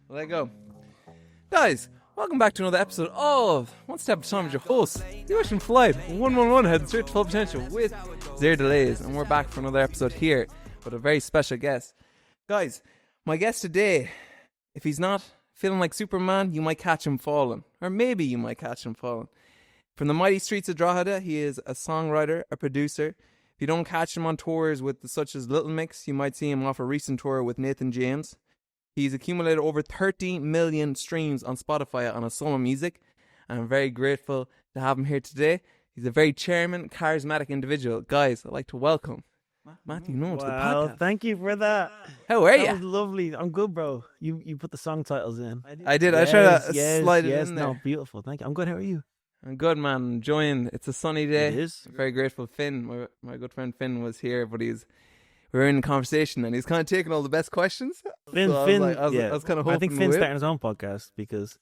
Let it go. Guys, welcome back to another episode of One Step at a Time with your host, the Ocean Flight 111, heading straight to full potential with zero delays. And we're back for another episode here with a very special guest. Guys, my guest today, if he's not feeling like Superman, you might catch him falling. Or maybe you might catch him falling. From the mighty streets of Drogheda, he is a songwriter, a producer. If you don't catch him on tours with such as Little Mix, you might see him off a recent tour with Nathan James. He's accumulated over 30 million streams on Spotify on his solo music, and I'm very grateful to have him here today. He's a very charming, charismatic individual. Guys, I'd like to welcome Matthew Nolan to the podcast. Thank you for that. How are you? That was lovely. I'm good, bro. You put the song titles in. I did. Yes, I tried to yes, slide it yes, in there. No, beautiful. Thank you. I'm good. How are you? I'm good, man. Enjoying. It's a sunny day. It is. I'm very grateful. Finn, my good friend Finn, was here, but we were in a conversation, and he's kind of taking all the best questions. Finn, so Finn. I was kind of hoping. I think Finn's starting his own podcast because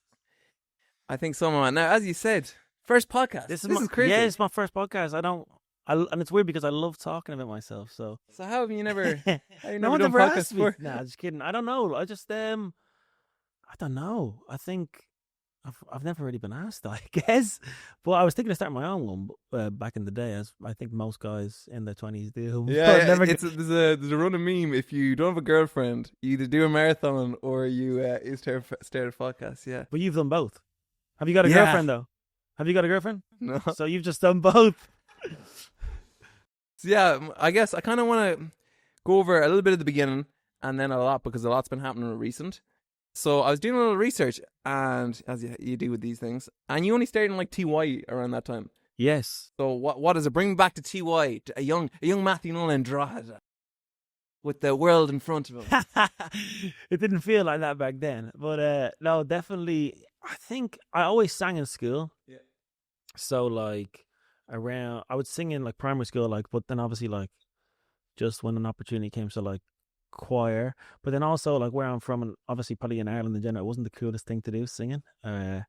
I think so, man. Now, as you said, first podcast. This is crazy. Yeah, it's my first podcast. And it's weird because I love talking about myself. So how have you never? No one ever asked me. Nah, just kidding. I don't know. I don't know. I think I've never really been asked, I guess. But I was thinking of starting my own one back in the day, as I think most guys in their 20s do. Yeah, there's a running meme. If you don't have a girlfriend, you either do a marathon or you start a podcast. Yeah, but you've done both. Have you got a girlfriend though? Have you got a girlfriend? No. So you've just done both. So yeah, I guess I kind of want to go over a little bit at the beginning and then a lot, because a lot's been happening recent. So I was doing a little research, and as you do with these things, and you only started in like TY around that time. Yes. So what does it bring me back to TY, to a young Matthew Nolan Drogheda with the world in front of him? It didn't feel like that back then, but no, definitely. I think I always sang in school. Yeah. So like I would sing in like primary school, like, but then obviously like just when an opportunity came, so like choir, but then also like where I'm from, and obviously probably in Ireland in general, it wasn't the coolest thing to do, singing. And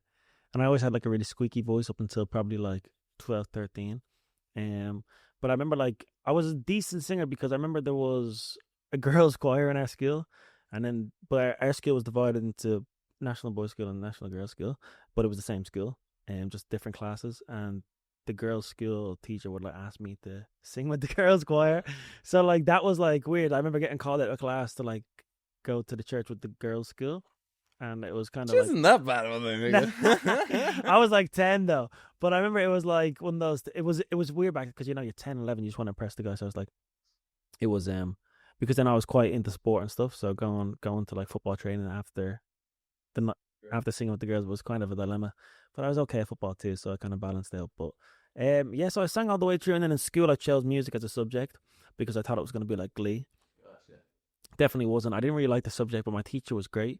I always had like a really squeaky voice up until probably like 12, 13. But I remember like I was a decent singer because I remember there was a girls' choir in our school, but our school was divided into National Boys School and National Girls School, but it was the same school, just different classes. And the girls' school teacher would like ask me to sing with the girls' choir, so like that was like weird. I remember getting called out of class to like go to the church with the girls' school, and it was kind of Isn't that bad of a thing? I was like 10 though, but I remember it was like one of those. It was weird back because you're 10, 11, you just want to impress the guy. So I was like, it was because then I was quite into sport and stuff. So going to like football training after singing with the girls was kind of a dilemma, but I was okay at football too, so I kind of balanced it out. But so I sang all the way through, and then in school I chose music as a subject because I thought it was going to be like Glee. Gotcha. Definitely wasn't. I didn't really like the subject, but my teacher was great.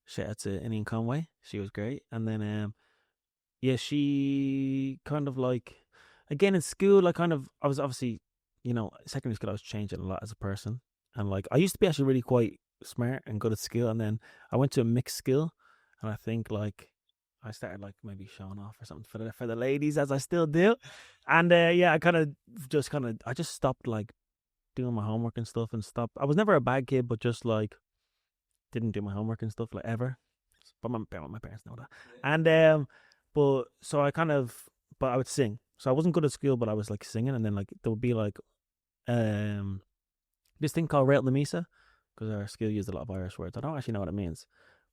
Shout out to Inian Conway, she was great. And then she kind of like, again in school I was obviously, secondary school I was changing a lot as a person, and like I used to be actually really quite smart and good at school, and then I went to a mixed school, and I think like I started like maybe showing off or something for the ladies, as I still do. And I just stopped like doing my homework and stuff, and stopped. I was never a bad kid, but just like didn't do my homework and stuff like ever. But my parents know that. And but I would sing. So I wasn't good at school, but I was like singing, and then like there would be like this thing called Rail the Misa, because our school used a lot of Irish words. I don't actually know what it means.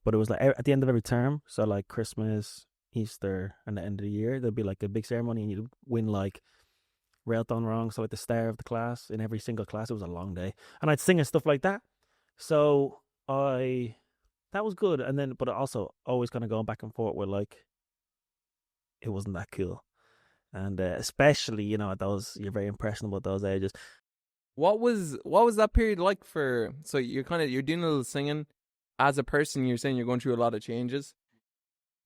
But it was like at the end of every term, so like Christmas, Easter, and the end of the year, there'd be like a big ceremony, and you'd win like rail done wrong, so like the star of the class in every single class. It was a long day, and I'd sing and stuff like that. So that was good, and then but also always kind of going back and forth with like it wasn't that cool, and especially at those, you're very impressionable at those ages. What was that period like for? So you're doing a little singing. As a person, you're saying you're going through a lot of changes.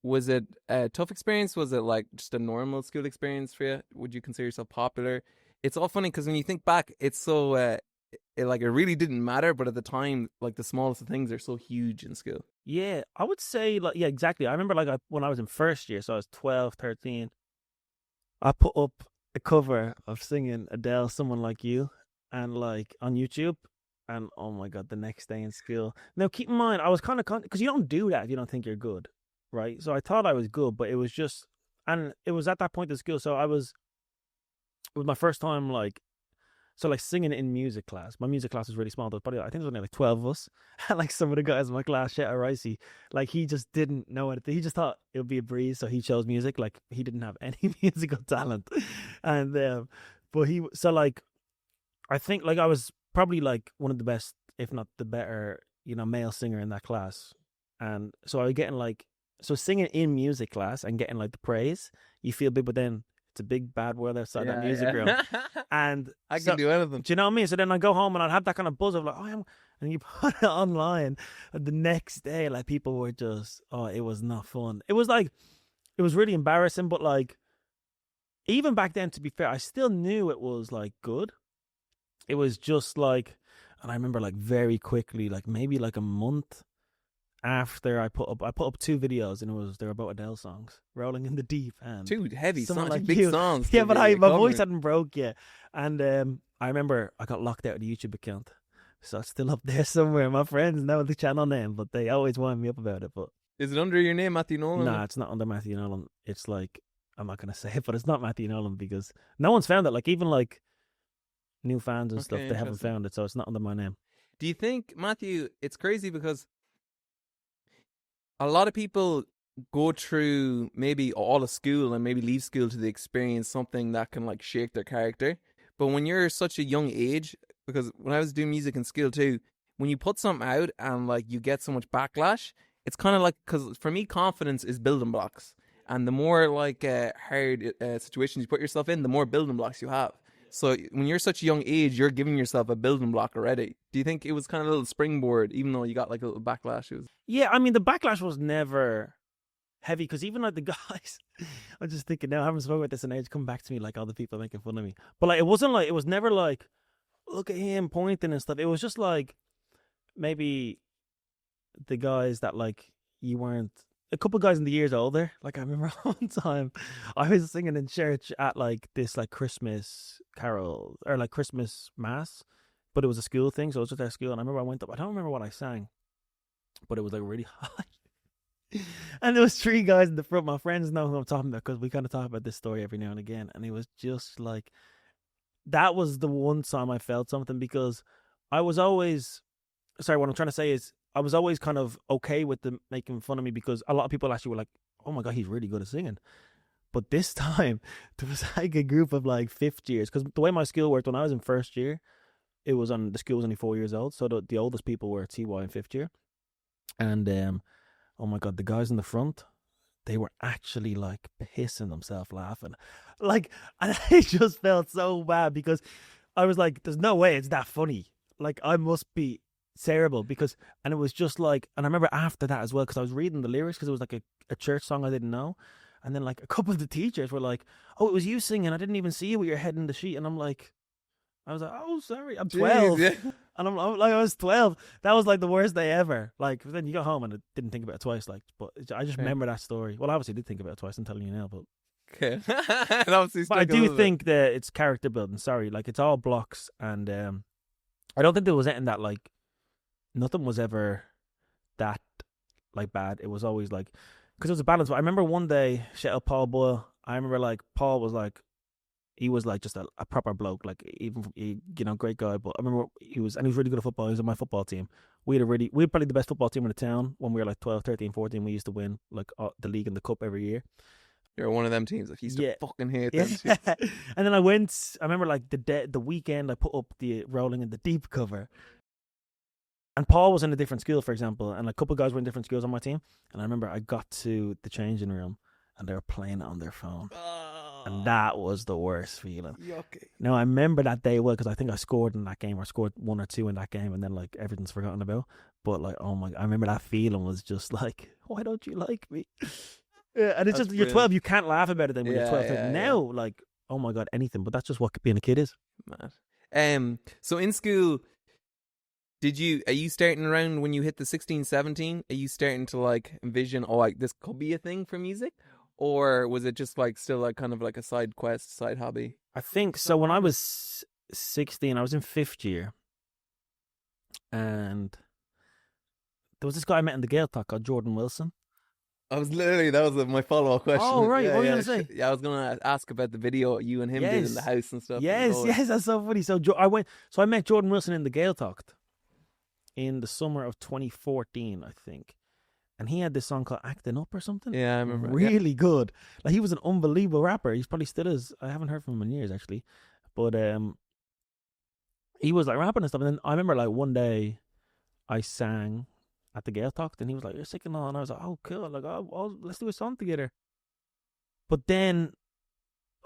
Was it a tough experience? Was it like just a normal school experience for you? Would you consider yourself popular? It's all funny because when you think back, it's so it really didn't matter, but at the time, like the smallest of things are so huge in school. Yeah, I would say like, yeah, exactly. I remember like when I was in first year, so I was 12, 13, I put up a cover of singing Adele, Someone Like You, and like on YouTube, And oh my God, the next day in school. Now, keep in mind, I was kind of, because you don't do that if you don't think you're good, right? So I thought I was good, but it was just, and it was at that point in school. So it was my first time, like, so like singing in music class. My music class was really small. There was probably, I think there was only like 12 of us. And like some of the guys in my class, Shet Ricey, like he just didn't know anything. He just thought it would be a breeze. So he chose music. Like he didn't have any musical talent. And, but so like, I think like I was probably like one of the best, if not the better, male singer in that class. And so I was getting like, so singing in music class and getting like the praise, you feel big, but then it's a big bad world outside that music room. And I can do anything. Do you know what I mean? So then I go home and I'd have that kind of buzz of like, and you put it online. And the next day, like people were just, it was not fun. It was like, it was really embarrassing, but like, even back then, to be fair, I still knew it was like good. It was just like, and I remember like very quickly, like maybe like a month after I put up 2 videos, and they were about Adele songs, "Rolling in the Deep" and 2 heavy songs, like big songs. Yeah, but my voice hadn't broke yet, and I remember I got locked out of the YouTube account, so it's still up there somewhere. My friends know the channel name, but they always wind me up about it. But is it under your name, Matthew Nolan? Nah, it's not under Matthew Nolan. It's like, I'm not gonna say it, but it's not Matthew Nolan because no one's found it. Like even like new fans and stuff, they haven't found it, so it's not under my name. Do you think, Matthew, it's crazy because a lot of people go through maybe all of school and maybe leave school to experience something that can like shake their character. But when you're such a young age, because when I was doing music in school too, when you put something out and like you get so much backlash, it's kind of like, because for me, confidence is building blocks. And the more like hard situations you put yourself in, the more building blocks you have. So when you're such a young age, you're giving yourself a building block already. Do you think it was kind of a little springboard, even though you got like a little backlash? Yeah, I mean, the backlash was never heavy, because even like the guys, I'm just thinking now, I haven't spoken about this in age, come back to me like all the people making fun of me. But like, it was never like, look at him pointing and stuff. It was just like, maybe the guys that like, you weren't, a couple of guys in the years older. Like I remember one time I was singing in church at like this like Christmas carol or like Christmas mass, but it was a school thing, so it was just at school. And I remember I went up, I don't remember what I sang, but it was like really high. And there was 3 guys in the front. My friends know who I'm talking about because we kind of talk about this story every now and again. And it was just like, that was the one time I felt something, because I was always, sorry, what I'm trying to say is, I was always kind of okay with them making fun of me, because a lot of people actually were like, oh my God, he's really good at singing. But this time, there was like a group of like 5th years, because the way my school worked, when I was in 1st year, the school was only 4 years old. So the oldest people were TY in 5th year. And oh my God, the guys in the front, they were actually like pissing themselves laughing. Like, and I just felt so bad, because I was like, there's no way it's that funny. Like, I must be terrible, and it was just like, and I remember after that as well, because I was reading the lyrics, because it was like a church song I didn't know, and then like a couple of the teachers were like, oh, it was you singing, I didn't even see you with your head in the sheet. And I was like, oh, sorry, I'm 12. Jeez, yeah. And I'm like, I was 12. That was like the worst day ever. Like, then you go home and I didn't think about it twice. Like, but I just remember that story. Well, I obviously did think about it twice. I'm telling you now, but okay. But I do think that it's character building. Sorry, like it's all blocks, and I don't think there was anything that like, nothing was ever that like bad. It was always like, because it was a balance. But I remember one day, shout out Paul Boyle. I remember like Paul was like, he was like just a proper bloke, like even great guy. But I remember he was really good at football. He was on my football team. We had probably the best football team in the town when we were like 12, 13, 14. We used to win like the league and the cup every year. You're one of them teams. Like, he used to fucking hate them. And then I remember like the weekend I put up the Rolling in the Deep cover. And Paul was in a different school, for example, and a couple of guys were in different schools on my team. And I remember I got to the changing room and they were playing it on their phone. And that was the worst feeling. Yucky. Now, I remember that day well, because I think I scored in that game, or scored 1 or 2 in that game, and then like everything's forgotten about. But like, oh my, I remember that feeling was just like, why don't you like me? Yeah, and it's just, you're 12, you can't laugh about it then when you're 12. Now, like, oh my God, anything. But that's just what being a kid is. Mad. So in school, are you starting around when you hit the 16, 17? Are you starting to like envision, like this could be a thing for music? Or was it just like still like kind of like a side quest, side hobby? I think so. When I was 16, I was in 5th year. and there was this guy I met in the Gaeltacht called Jordan Wilson. That was my follow-up question. Oh, right. Yeah, What were you yeah, gonna say? Yeah, I was gonna ask about the video you and him did in the house and stuff. Yes, that's so funny. So I met Jordan Wilson in the Gaeltacht in the summer of 2014, I think. And he had this song called Acting Up or something. Yeah, I remember. Really good. Like, he was an unbelievable rapper. He's probably still is. I haven't heard from him in years, actually. But he was like rapping and stuff. And then I remember like one day I sang at the Gaeltacht and he was like, "You're sick and all." And I was like, "Oh, cool. Like, let's do a song together." But then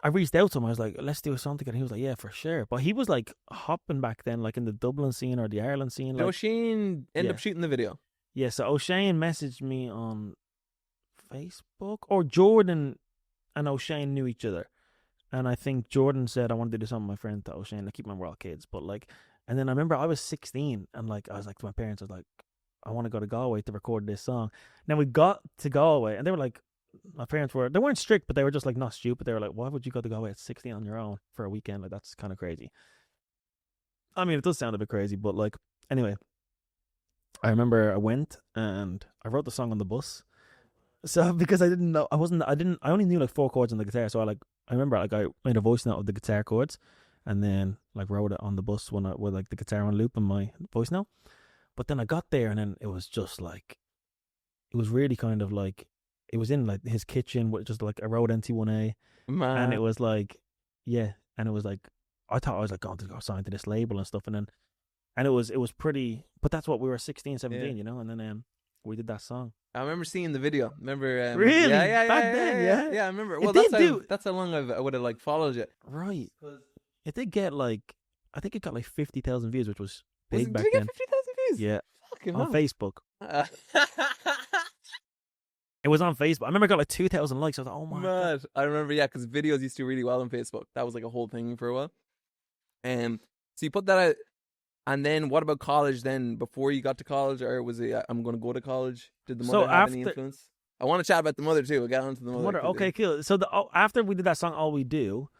I reached out to him. I was like, "Let's do a song together." He was like, "Yeah, for sure." But he was like hopping back then, like in the Dublin scene or the Ireland scene. Did Like, O'Shane end up shooting the video? yeah, so O'Shane messaged me on Facebook, or Jordan and O'Shane knew each other. And I think Jordan said, "I want to do this song with my friend to O'Shane." I keep remember, we're all kids, but like, and then I remember I was 16 and like, I was like to my parents, I was like, "I want to go to Galway to record this song." Now we got to Galway and they were like, my parents they weren't strict, but they were just like not stupid. They were like, "Why would you go to Galway at 16 on your own for a weekend? Like, that's kind of crazy." I mean, it does sound a bit crazy, but like, anyway, I remember I went and I wrote the song on the bus. So because I only knew like 4 chords on the guitar. So I remember like I made a voice note of the guitar chords, and then like wrote it on the bus with like the guitar on loop in my voice note. But then I got there and then it was just like, it was really kind of like, it was in like his kitchen with just like a Rode NT1A, and it was like, yeah, and it was like, I thought I was like going to go sign to this label and stuff, and it was pretty, but that's what we were 16, 17, you know, and then we did that song. I remember seeing the video. Remember? Really? Yeah, Back then, yeah. I remember. It Well, did that's how long I would have like followed you. Right. It did get like, I think it got like 50,000 views, which was big back did it then. get 50,000 views? Yeah. Fucking on hell. Facebook. It was on Facebook. I remember I got like 2,000 likes. I was like, "Oh my God." I remember, yeah, because videos used to do really well on Facebook. That was like a whole thing for a while. So you put that out, and then what about college? Then before you got to college, or was it I'm going to go to college? Did the mother have any influence? I want to chat about the mother too. We'll get on to the mother. Okay, cool. So after we did that song, All We Do,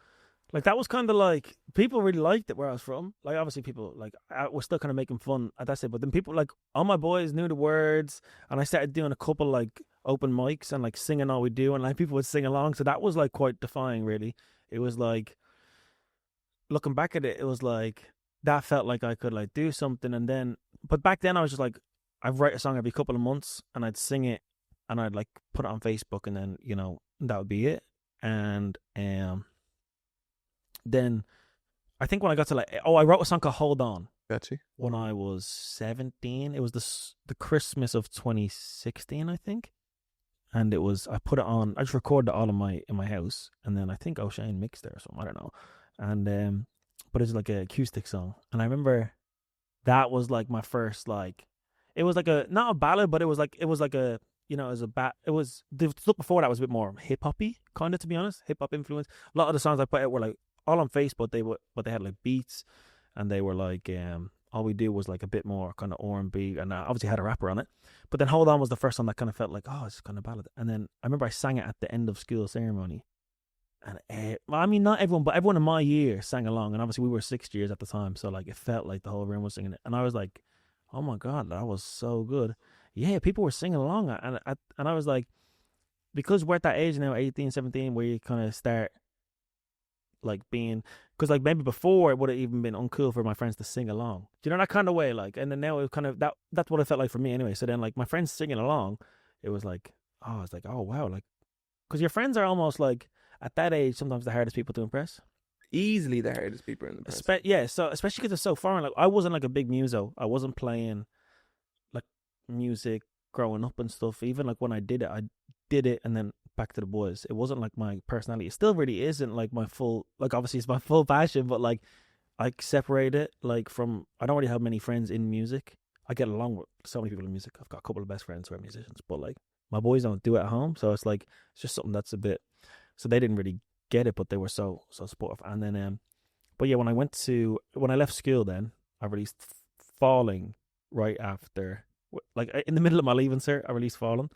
like that was kind of like, people really liked it where I was from. Like obviously people like we're still kind of making fun at that stage, but then people like all my boys knew the words, and I started doing a couple like open mics and like singing All We Do, and like people would sing along. So that was like quite defying, really. It was like, looking back at it, it was like that felt like I could like do something. And then, but back then I was just like, I'd write a song every couple of months and I'd sing it and I'd like put it on Facebook, and then, you know, that would be it. And then I think when I got to like, I wrote a song called Hold On. Gotcha. When I was 17. It was the Christmas of 2016, I think. And it was, I put it on, I just recorded it all in my house, and then I think O'Shane mixed it or something, I don't know. And but it's like an acoustic song, and I remember that was like my first, like, it was like not a ballad, but it was like a, you know, it was the stuff before that was a bit more hip hoppy, kind of, to be honest, hip hop influence. A lot of the songs I put out were like all on Facebook, but they had like beats, and they were like All We Do was like a bit more kind of R&B, and obviously had a rapper on it. But then Hold On was the first one that kind of felt like, oh, it's kind of ballad. And then I remember I sang it at the end of school ceremony. And I mean, not everyone, but everyone in my year sang along. And obviously we were 6 years at the time. So like it felt like the whole room was singing it. And I was like, oh my God, that was so good. Yeah, people were singing along. And I was like, because we're at that age now, 18, 17, where you kind of start like being, because like maybe before it would have even been uncool for my friends to sing along. Do you know that kind of way? Like, and then now it kind of, that's what it felt like for me anyway. So then like my friends singing along, it was like, oh, it's like, oh wow, like, because your friends are almost like at that age sometimes the hardest people to impress. Easily the hardest people in the press. Yeah, so especially because it's so foreign. Like I wasn't like a big muso. I wasn't playing like music growing up and stuff. Even like when I did it and then back to the boys. It wasn't like my personality. It still really isn't like my full, like obviously it's my full passion, but like I separate it like from, I don't really have many friends in music. I get along with so many people in music. I've got a couple of best friends who are musicians, but like my boys don't do it at home. So it's like, it's just something that's a bit, so they didn't really get it, but they were so supportive. And then, but yeah, when I left school, then I released Falling right after, like in the middle of my leaving cert, I released Falling,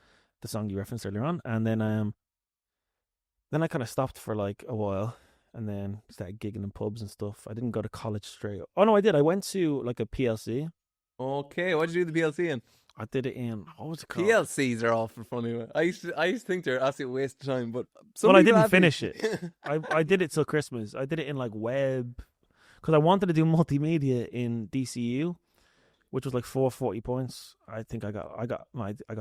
the song you referenced earlier on. And then I kind of stopped for like a while, and then started gigging in pubs and stuff. I didn't go to college straight up. Oh no, I did. I went to like a PLC, Okay, what'd you do the PLC in? I did it in, what was it called? PLCs are awful funny. I used to think they're an absolute waste of time, but some Well, I people didn't have finish been. it. I did it till Christmas. I did it in like web, because I wanted to do multimedia in DCU, which was like 440 points. I think I got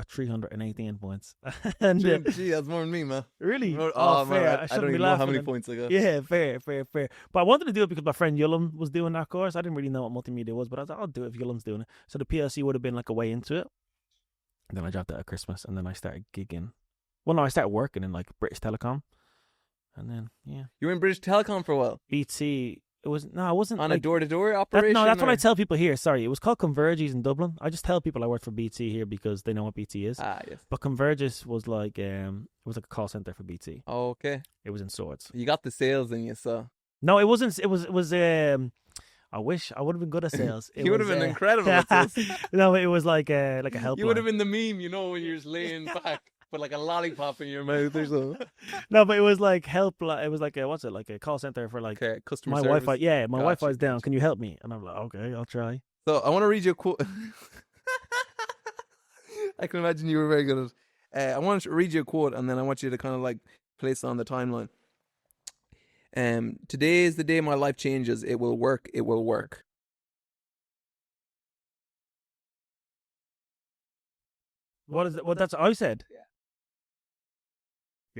318 points. And Gee, that's more than me, man. really, Oh, man, fair. I I shouldn't don't be even know how laughing. many points I got. Yeah, fair. But I wanted to do it because my friend Yulam was doing that course. I didn't really know what multimedia was, but I was like, I'll do it if Yulam's doing it. So the PLC would have been like a way into it. And then I dropped out at Christmas, and then I started gigging. Well, no, I started working in like British Telecom, and then You were in British Telecom for a while BT. It wasn't on like, a door-to-door operation. no, that's what or? I tell people here. Sorry, it was called Converges in Dublin. I just tell people I work for BT here because they know what BT is. Ah, yes. But Converges was like it was like a call center for BT. Okay, It was in Swords. you got the sales in you, so No, it wasn't. It was. I wish I would have been good at sales. you would have been incredible at sales. No, it was like a helpline. You would have been the meme, you know, when you're just laying back with like a lollipop in your mouth or something. No, but it was like help. It was like like a call center for like Okay, customer my service. Wi-Fi. Yeah, my Gotcha, Wi-Fi's down. gotcha. Can you help me? And I'm like, okay, I'll try. So I want to read you a quote. I can imagine you were very good at it. I want to read you a quote, and then I want you to kind of like place it on the timeline. Today is the day my life changes. It will work. It will work. What is it? What that's I said. Yeah.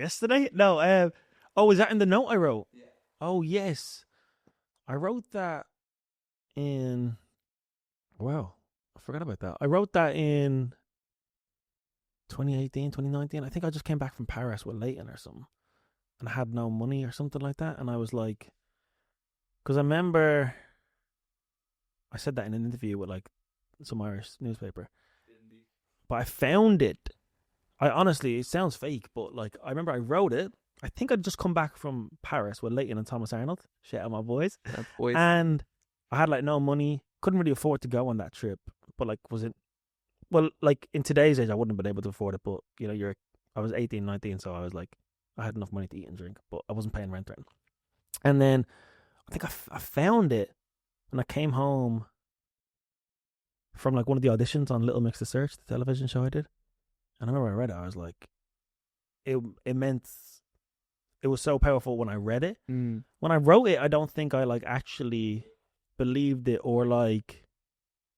Yesterday? No. Oh, is that in the note I wrote? Yeah. Oh, yes. I wrote that in. Wow, I forgot about that. I wrote that in 2018, 2019. I think I just came back from Paris with Leighton or something, and I had no money or something like that. And I was like, because I remember I said that in an interview with like some Irish newspaper, but I found it. I honestly, it sounds fake, but like I remember I wrote it. I think I'd just come back from Paris with Leighton and Thomas Arnold. Shout out my boys. That voice. And I had like no money, couldn't really afford to go on that trip. But like, was it? Well, like in today's age, I wouldn't have been able to afford it. But you know, I was 18, 19, so I was like, I had enough money to eat and drink, but I wasn't paying rent. And then I think I found it, and I came home from like one of the auditions on Little Mix to Search, the television show I did. And I remember I read it, I was like, it meant, it was so powerful when I read it. Mm. When I wrote it, I don't think I like actually believed it or like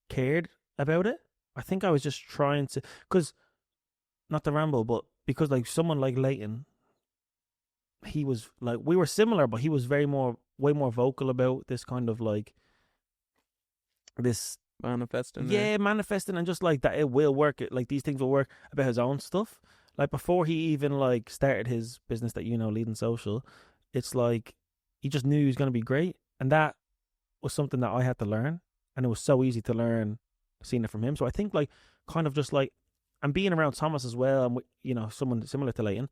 cared about it. I think I was just trying to, because, not to ramble, but because like someone like Leighton, he was like, we were similar, but he was way more vocal about this kind of like, this Manifesting. manifesting, and just like that it will work, like these things will work, about his own stuff. Like before he even like started his business that Leading Social, it's like he just knew he was going to be great, and that was something that I had to learn, and it was so easy to learn seeing it from him. So I think like kind of just like, and being around Thomas as well, and someone similar to Leighton,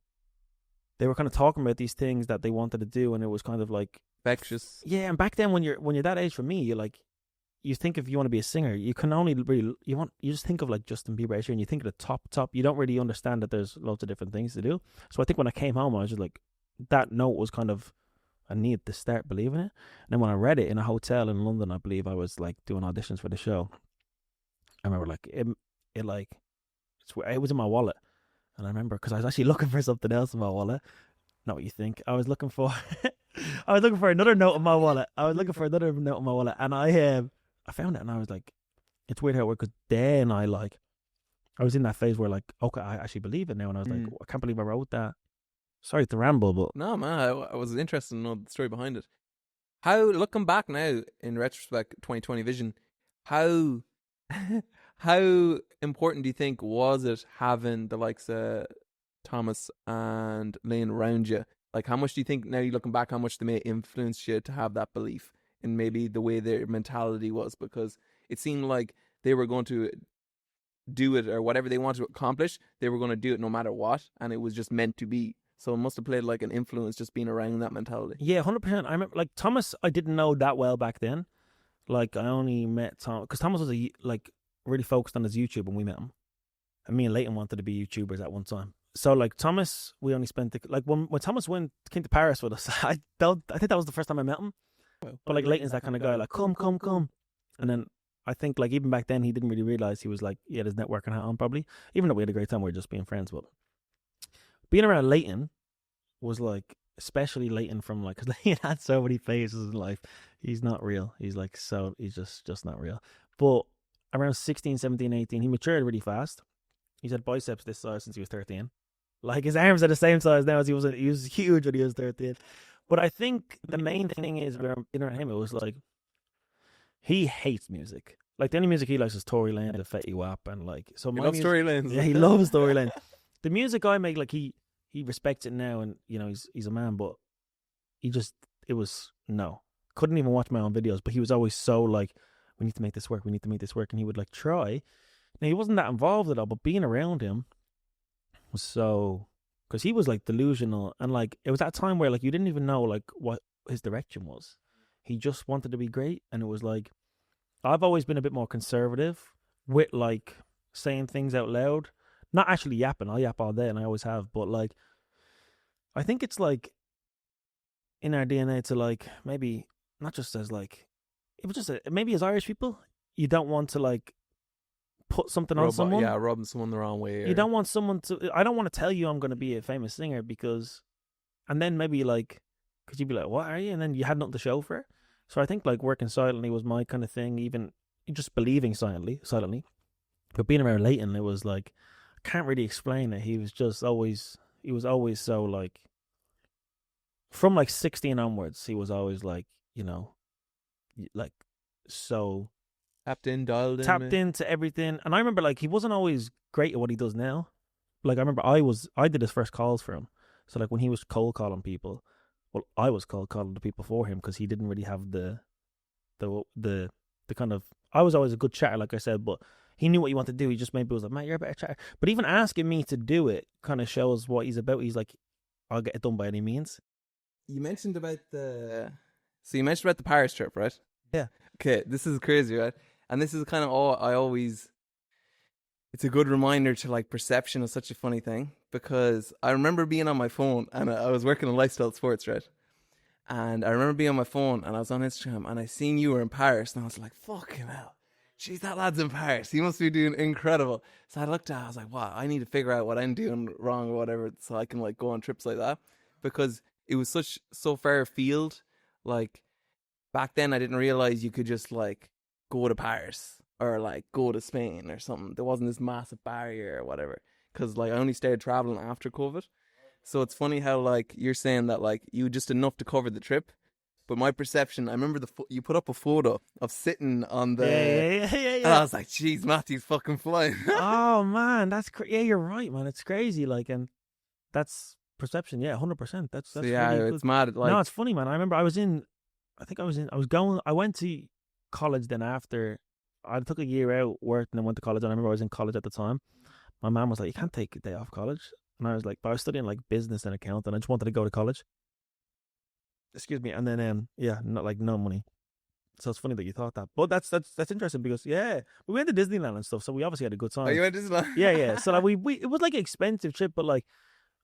they were kind of talking about these things that they wanted to do, and it was kind of like infectious. Yeah, and back then when you're that age, for me, you're like, you think if you want to be a singer, you can only really you just think of like Justin Bieber, and you think of the top. You don't really understand that there's loads of different things to do. So I think when I came home, I was just like, that note was kind of, I needed to start believing it. And then when I read it in a hotel in London, I believe I was like doing auditions for the show. I remember like it was in my wallet, and I remember because I was actually looking for something else in my wallet. Not what you think. I was looking for another note in my wallet. And I found it, and I was like, it's weird how it worked, because then I was in that phase where like, okay, I actually believe it now, and I was like, I can't believe I wrote that. Sorry to ramble, but No, man, I was interested to know the story behind it. How, looking back now in retrospect, 2020 vision, how important do you think was it having the likes of Thomas and Lane around you? Like, how much do you think now, you looking back, how much they may influence you to have that belief in maybe the way their mentality was? Because it seemed like they were going to do it, or whatever they wanted to accomplish, they were going to do it no matter what, and it was just meant to be. So it must have played like an influence, just being around that mentality. yeah, 100%. I remember like Thomas, I didn't know that well back then. Like I only met Tom because Thomas was really focused on his YouTube when we met him, and me and Leighton wanted to be YouTubers at one time. So like Thomas, we only spent when Thomas came to Paris with us. I think that was the first time I met him. But like Leighton's that kind of guy, like come, and then I think like even back then he didn't really realize he was like he had his networking hat on probably. Even though we had a great time, we were just being friends. But being around Leighton was like, especially Leighton from like, because Leighton had so many phases in life. He's not real. He's like he's just not real. But around 16, 17, 18, he matured really fast. He's had biceps this size since he was 13. Like his arms are the same size now as he was huge when he was 13. But I think the main thing is around him, it was like he hates music. Like the only music he likes is Tory Lanez, the Fetty Wap, and like so. He loves Tory Lanez. Yeah, he loves Tory Lanez. The music I make, like he respects it now, and you know he's a man, but it was no. Couldn't even watch my own videos, but he was always so like, we need to make this work, and he would like try. Now he wasn't that involved at all, but being around him was so, because he was like delusional, and like it was that time where like you didn't even know like what his direction was. He just wanted to be great, and it was like, I've always been a bit more conservative with like saying things out loud, not actually yapping. I yap all day, and I always have, but like I think it's like in our DNA to like maybe not just as like it was just maybe as Irish people, you don't want to like put something on someone. Yeah, rubbing someone the wrong way. You don't want someone to. I don't want to tell you I'm going to be a famous singer because, and then maybe like, could you be like, what are you? And then you had nothing to show for it. So I think like working silently was my kind of thing. Even just believing silently. But being around Leighton, it was like, I can't really explain it. He was always so like, from like 16 onwards, he was always like, you know, like so tapped into everything. And I remember like he wasn't always great at what he does now. Like I remember I did his first calls for him. So like when he was cold calling people, well, I was cold calling the people for him because he didn't really have the kind of, I was always a good chatter, like I said, but he knew what he wanted to do. He just maybe was like, man, you're a better chatter. But even asking me to do it kind of shows what he's about. He's like, I'll get it done by any means. You mentioned about the Paris trip, right? Yeah. Okay, this is crazy, right? And this is kind of all it's a good reminder to like perception is such a funny thing, because I remember being on my phone and I was working on Lifestyle Sports, right? And I remember being on my phone and I was on Instagram and I seen you were in Paris and I was like, fucking hell. Jeez, that lad's in Paris. He must be doing incredible. So I looked at it, I was like, wow, I need to figure out what I'm doing wrong or whatever so I can like go on trips like that. Because it was so far afield. Like back then I didn't realize you could just like go to Paris or like go to Spain or something. There wasn't this massive barrier or whatever. Because like I only started traveling after COVID. So it's funny how like you're saying that like you just enough to cover the trip. But my perception, I remember you put up a photo of sitting on the... Yeah. And I was like, jeez, Matthew's fucking flying. Oh, man, that's yeah, you're right, man. It's crazy, like, and that's perception. Yeah, 100%. That's so yeah, really it's mad. Like, no, it's funny, man. I remember I went to college then after. I took a year out, worked, and then went to college. And I remember I was in college at the time. My mom was like, you can't take a day off college. And I was like, but I was studying like business and accounting. I just wanted to go to college. Excuse me. And then, not like no money. So it's funny that you thought that. But that's interesting because, yeah, we went to Disneyland and stuff. So we obviously had a good time. Oh, you went to Disneyland? Yeah. So like we it was like an expensive trip, but like,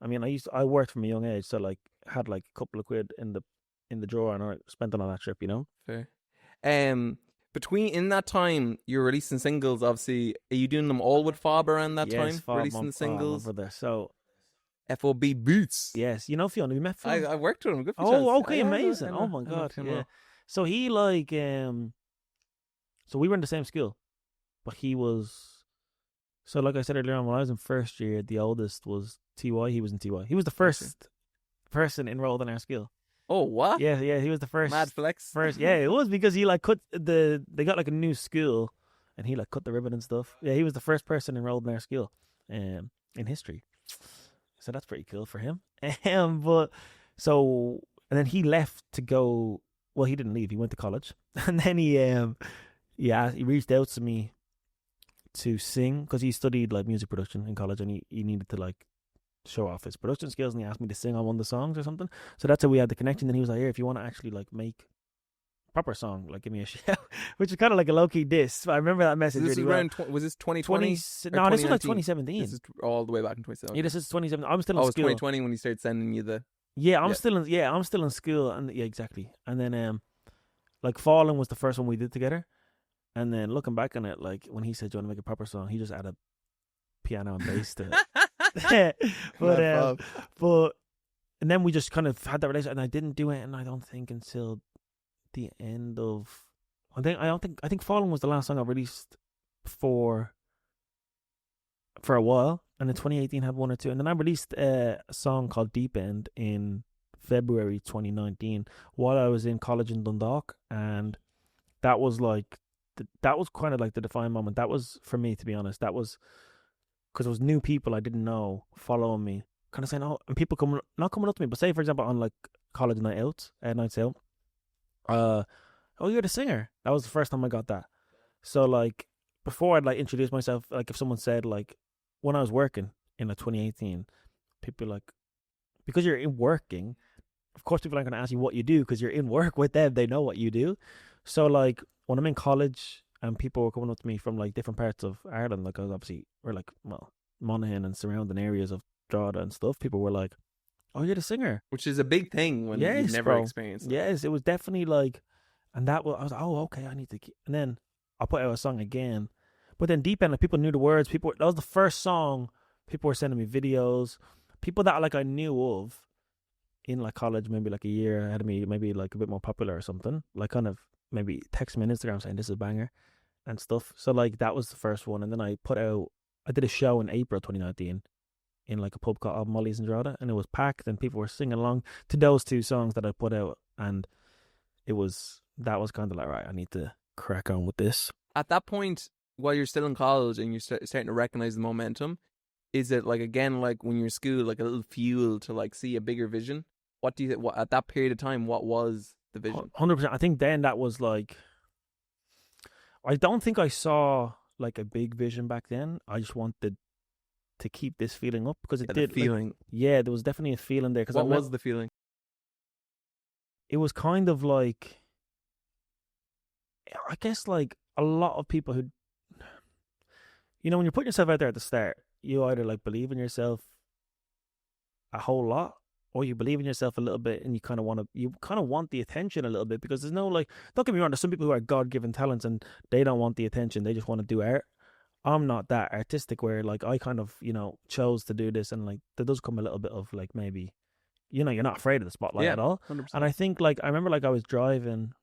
I mean, I worked from a young age. So like had like a couple of quid in the drawer and I spent it on that trip, you know? Fair. In that time, you're releasing singles, obviously. Are you doing them all with Fob around that time? Fob, releasing the singles? Over there. So FOB Boots. Yes, you know Fiona. We met Fiona. I worked with him. Good for Oh, okay, amazing. Oh my god. Yeah. So he like so we were in the same school, but he was. So like I said earlier on, when I was in first year, the oldest was TY. He was in TY. He was the first person enrolled in our school. Oh, what? Yeah, he was the first. Mad flex. Yeah, it was because he like they got like a new school, and he like cut the ribbon and stuff. Yeah, he was the first person enrolled in our school, in history. So that's pretty cool for him. And then he left to go. Well, he didn't leave. He went to college, and then he reached out to me to sing because he studied like music production in college, and he needed to like show off his production skills, and he asked me to sing on one of the songs or something. So that's how we had the connection. Then he was like, "Here, if you want to actually like make a proper song, like give me a shout," which is kind of like a low key diss. I remember that message. So this really well. Was this 2020? No, this was like 2017. This is all the way back in 2017. Yeah, this is 2017. I'm still in school. Oh, it was 2020 when he started sending you the. I'm still in school, and yeah, exactly. And then like Fallen was the first one we did together, And then looking back on it, like when he said, "Do you want to make a proper song?" He just added piano and bass to it. but and then we just kind of had that relationship, and I didn't do it, and I don't think until the end of I think Falling was the last song I released for a while, and in 2018 had one or two, and then I released a song called Deep End in February 2019 while I was in college in Dundalk, and that was like that was kind of like the defining moment. That was for me, to be honest. That was because it was new people I didn't know following me, kind of saying, "Oh," and people not coming up to me, but say for example on like college nights out, "Oh, you're the singer." That was the first time I got that. So like before I'd like introduce myself, like if someone said like when I was working in like 2018, people like because you're in working, of course people aren't going to ask you what you do because you're in work with them. They know what you do. So like when I'm in college and people were coming up to me from like different parts of Ireland, like I was obviously we're like Monaghan and surrounding areas of Drogheda and stuff. People were like, "Oh, you're the singer," which is a big thing when you've never experienced it. Yes, it was definitely like, and that was I was like, "Oh, okay, I need to." And then I put out a song again, but then Deep End, like people knew the words. That was the first song. People were sending me videos. People that like I knew of in like college, maybe like a year ahead of me, maybe like a bit more popular or something. Like kind of maybe text me on Instagram saying this is a banger and stuff. So like that was the first one, and then I did a show in April 2019 in like a pub called Molly's in Drogheda, and it was packed, and people were singing along to those two songs that I put out, and that was kind of like, right, I need to crack on with this. At that point, while you're still in college and you're starting to recognize the momentum, is it like again like when you're in school, like a little fuel to like see a bigger vision? What do you think? At that period of time, what was the vision? 100%. I think then that was like, I don't think I saw like a big vision back then. I just wanted to keep this feeling up because it did. Feeling. Like, yeah, there was definitely a feeling there. What was the feeling? It was kind of like, I guess like a lot of people who, when you're putting yourself out there at the start, you either like believe in yourself a whole lot, or you believe in yourself a little bit, and you kind of want the attention a little bit, because there's no like, don't get me wrong, there's some people who are God-given talents and they don't want the attention, they just want to do art. I'm not that artistic where like I kind of, chose to do this, and like there does come a little bit of like maybe, you're not afraid of the spotlight at all. 100%. And I think like, I remember like I was driving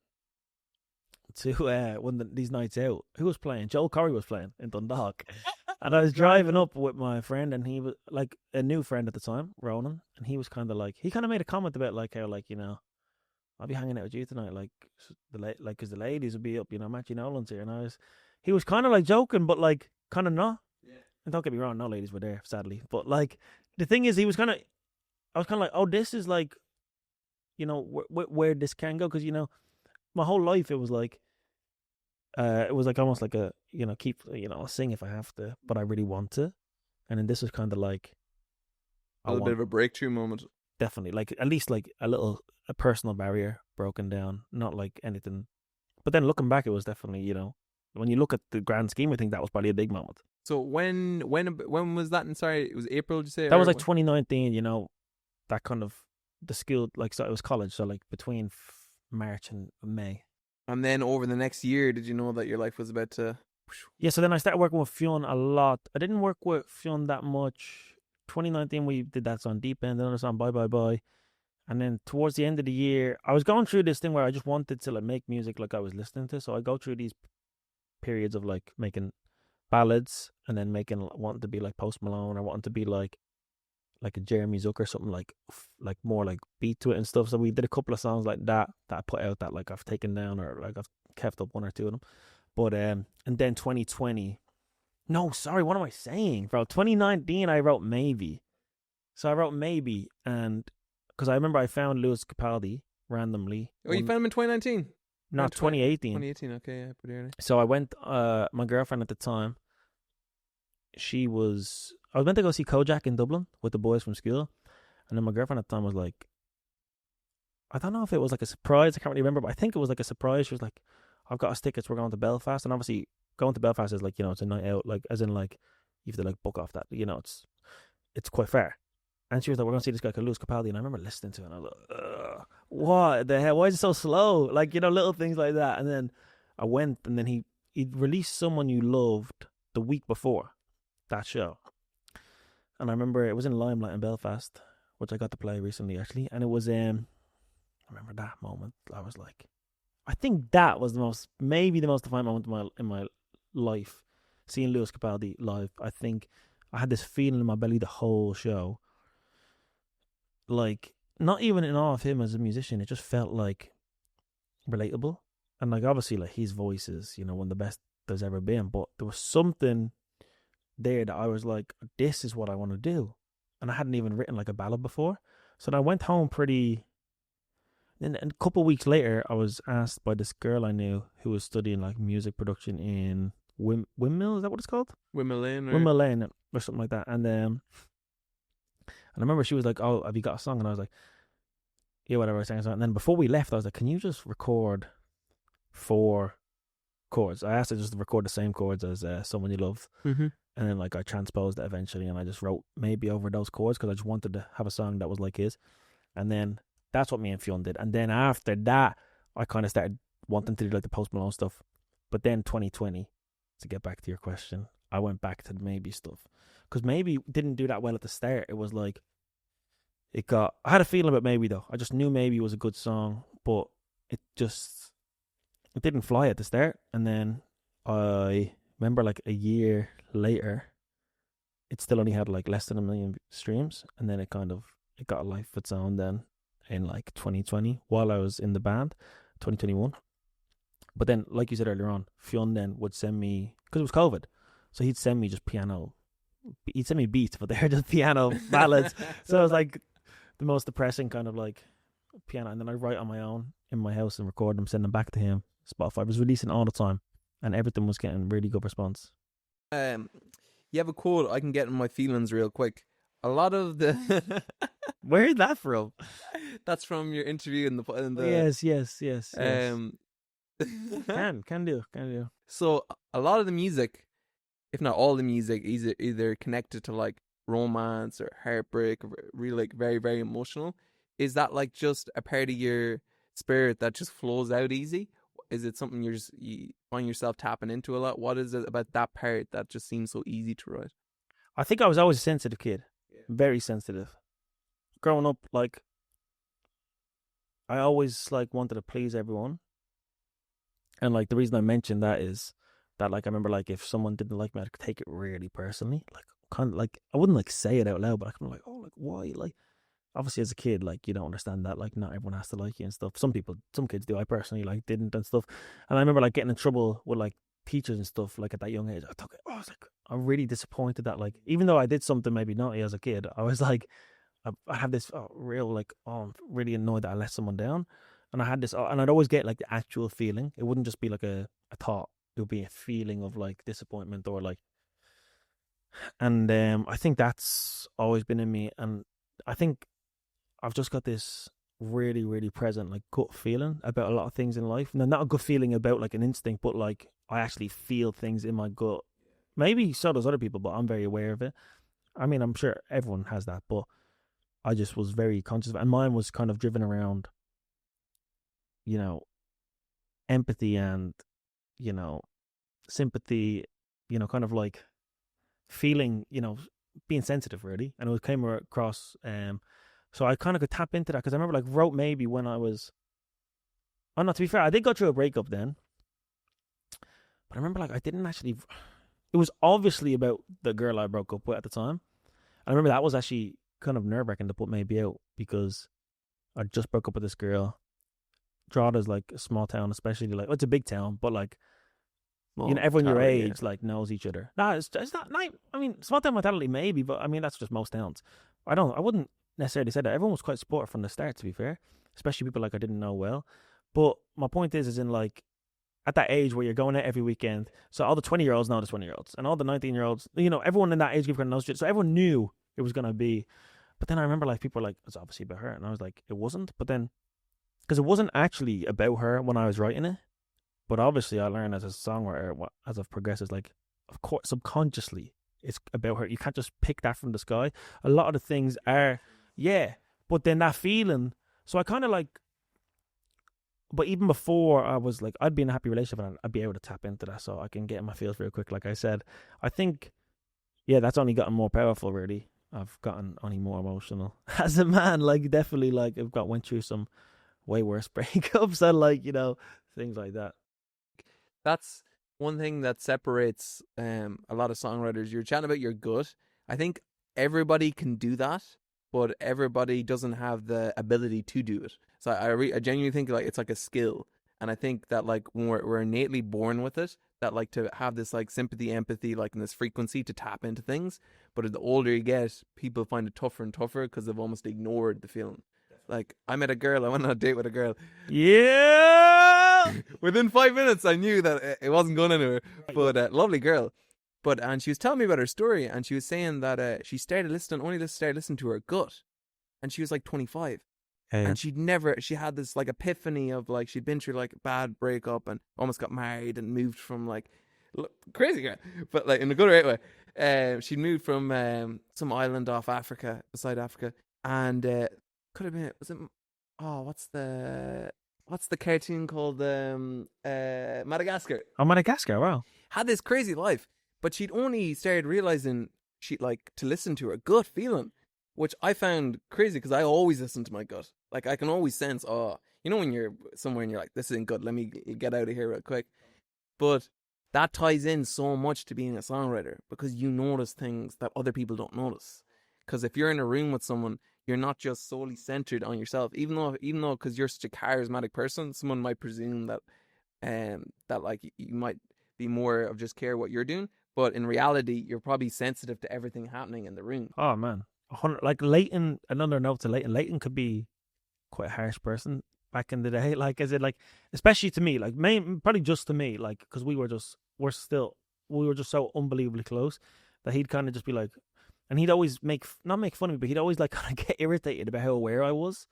to one of these nights out. Who was playing? Joel Corey was playing in Dundalk. And I was driving up with my friend, and he was like a new friend at the time, Ronan, and he was kind of like, he kind of made a comment about like how like, I'll be hanging out with you tonight, like because the ladies will be up, Matthew Nolan's here, and he was kind of like joking, but like kind of not. Yeah. And don't get me wrong, no ladies were there, sadly, but like the thing is, I was kind of like, oh, this is like, where this can go, because my whole life it was like almost like a keep I'll sing if I have to, but I really want to, and then this was kind of like a little bit of a breakthrough moment. Definitely, like at least like a personal barrier broken down, not like anything. But then looking back, it was definitely when you look at the grand scheme, I think that was probably a big moment. So when was that? And sorry, it was April. Did you say that was like 2019? That kind of the school, like, so it was college, so like between March and May. And then over the next year, did you know that your life was about to? Yeah, so then I started working with Fionn a lot. I didn't work with Fionn that much. 2019, we did that song Deep End, another song Bye Bye Bye. And then towards the end of the year, I was going through this thing where I just wanted to like make music like I was listening to. So I go through these periods of like making ballads, and then wanting to be like Post Malone, or wanting to be like a Jeremy Zucker, something like more like beat to it and stuff. So we did a couple of songs like that I put out that like I've taken down, or like I've kept up one or two of them. But and then 2020, no, sorry, what am I saying, bro? 2019, I wrote Maybe. So I wrote Maybe, and because I remember I found Lewis Capaldi randomly. Oh, you found him in 2019? Not 2018. 2018, okay, yeah, pretty early. So I went, my girlfriend at the time, I was meant to go see Kojak in Dublin with the boys from school, and then my girlfriend at the time was like, I don't know if it was like a surprise, I can't really remember, but I think it was like a surprise. She was like, I've got us tickets, we're going to Belfast. And obviously going to Belfast is like, it's a night out, like as in like you have to like book off that, it's quite far. And she was like, we're going to see this guy called Lewis Capaldi. And I remember listening to it, and I was like, what the hell, why is it so slow? Like, little things like that. And then I went, and then he he'd released Someone You Loved the week before that show. And I remember it was in Limelight in Belfast, which I got to play recently actually. And it was I remember that moment. I was like, I think that was maybe the most defining moment in my life, seeing Lewis Capaldi live. I think I had this feeling in my belly the whole show. Like, not even in awe of him as a musician, it just felt like relatable. And like, obviously, like, his voice is, one of the best there's ever been, but there was something there that I was like, this is what I want to do. And I hadn't even written like a ballad before. So I went home and a couple of weeks later, I was asked by this girl I knew who was studying like music production in Windmill, is that what it's called? Windmill Lane or something like that. And I remember she was like, "Oh, have you got a song?" And I was like, "Yeah, whatever." I sang a song. And then before we left, I was like, "Can you just record 4 chords?" I asked her just to record the same chords as Someone You Loved. Mm-hmm. And then like I transposed it eventually, and I just wrote maybe over those chords because I just wanted to have a song that was like his. And then that's what me and Fionn did. And then after that, I kind of started wanting to do like the Post Malone stuff. But then 2020, to get back to your question, I went back to the Maybe stuff. Because Maybe didn't do that well at the start. It was like, I had a feeling about Maybe though. I just knew Maybe was a good song, but it didn't fly at the start. And then I remember like a year later, it still only had like less than 1 million streams. And then it got a life of its own then in like 2020 while I was in the band, 2021. But then, like you said earlier on, Fionn then would send me, because it was COVID, so he'd send me just piano. He'd send me beats, but they're just piano ballads. So it was like the most depressing kind of like piano. And then I write on my own in my house and record them, send them back to him. Spotify was releasing all the time, and everything was getting really good response. You have a quote I can get in my feelings real quick. A lot of the Where's that from? That's from your interview in the Yes. Can do. So a lot of the music, if not all the music, is either connected to like romance or heartbreak, or really like very, very emotional. Is that like just a part of your spirit that just flows out easy? Is it something you find yourself tapping into a lot? What is it about that part that just seems so easy to write? I think I was always a sensitive kid. Very sensitive. Growing up, like, I always like wanted to please everyone. And like the reason I mentioned that is that like I remember like if someone didn't like me, I'd take it really personally. Like kind of like I wouldn't like say it out loud, but I kind of like, oh, like why? Like obviously as a kid, like you don't understand that like not everyone has to like you and stuff. Some kids do. I personally like didn't and stuff. And I remember like getting in trouble with like teachers and stuff like at that young age. I was like, I'm really disappointed that like even though I did something maybe naughty as a kid, I was like, I have this real like, I'm really annoyed that I let someone down. And I had this, and I'd always get like the actual feeling. It wouldn't just be like a thought. It would be a feeling of like disappointment or like, and I think that's always been in me. And I think I've just got this really, really present like gut feeling about a lot of things in life. Now, not a gut feeling about like an instinct, but like I actually feel things in my gut. Maybe so does other people, but I'm very aware of it. I mean, I'm sure everyone has that, but I just was very conscious of it. And mine was kind of driven around, empathy and, sympathy, kind of like feeling, being sensitive really. And it came across, so I kind of could tap into that because I remember like wrote Maybe when I was, to be fair, I did go through a breakup then. But I remember like I didn't actually, it was obviously about the girl I broke up with at the time. I remember that was actually kind of nerve-wracking to put Maybe out because I just broke up with this girl. Drada's like a small town, especially like it's a big town, but like everyone your age like knows each other. No, it's not. I mean, small town mentality maybe, but I mean that's just most towns. I wouldn't necessarily say that. Everyone was quite supportive from the start, to be fair, especially people like I didn't know well. But my point is in like at that age where you're going out every weekend, so all the 20-year-olds know the 20-year-olds, and all the 19-year-olds, everyone in that age group kind of knows it. So everyone knew it was gonna be. But then I remember like people were like, it's obviously about her, and I was like, it wasn't. But then, because it wasn't actually about her when I was writing it, but obviously I learned as a songwriter, as I've progressed, is like, of course, subconsciously it's about her. You can't just pick that from the sky. A lot of the things are, but then that feeling. So I kind of like, but even before I was like, I'd be in a happy relationship and I'd be able to tap into that, so I can get in my feels real quick. Like I said, I think, yeah, that's only gotten more powerful. Really, I've gotten only more emotional as a man. Like definitely, like went through some way worse breakups and like things like that. That's one thing that separates a lot of songwriters. You're chatting about your gut. I think everybody can do that, but everybody doesn't have the ability to do it. So I genuinely think like it's like a skill, and I think that like when we're innately born with it, that like to have this like sympathy, empathy, like in this frequency to tap into things. But the older you get, people find it tougher and tougher because they've almost ignored the feeling. Like I met a girl, I went on a date with a girl. Yeah. Within 5 minutes, I knew that it wasn't going anywhere. But lovely girl. And she was telling me about her story, and she was saying that she started listening to her gut, and she was like 25. And she had this like epiphany of like she'd been through like a bad breakup and almost got married and moved from like crazy girl, but like in a good right way. She'd moved from some island off Africa, beside Africa, and could have been what's the cartoon called Madagascar? Oh, Madagascar! Wow. Had this crazy life, but she'd only started realizing she'd like to listen to her gut feeling, which I found crazy because I always listen to my gut. Like I can always sense, when you're somewhere and you're like, this isn't good, let me get out of here real quick. But that ties in so much to being a songwriter because you notice things that other people don't notice. Because if you're in a room with someone, you're not just solely centered on yourself. Even though, because you're such a charismatic person, someone might presume that, that like you might be more of just care what you're doing. But in reality, you're probably sensitive to everything happening in the room. Oh man, like Leighton. Another note to Leighton. Leighton could be quite a harsh person back in the day. Like, is it like, especially to me, like, probably just to me, like, because we were just so unbelievably close that he'd kind of just be like, and he'd always not make fun of me, but he'd always like kind of get irritated about how aware I was.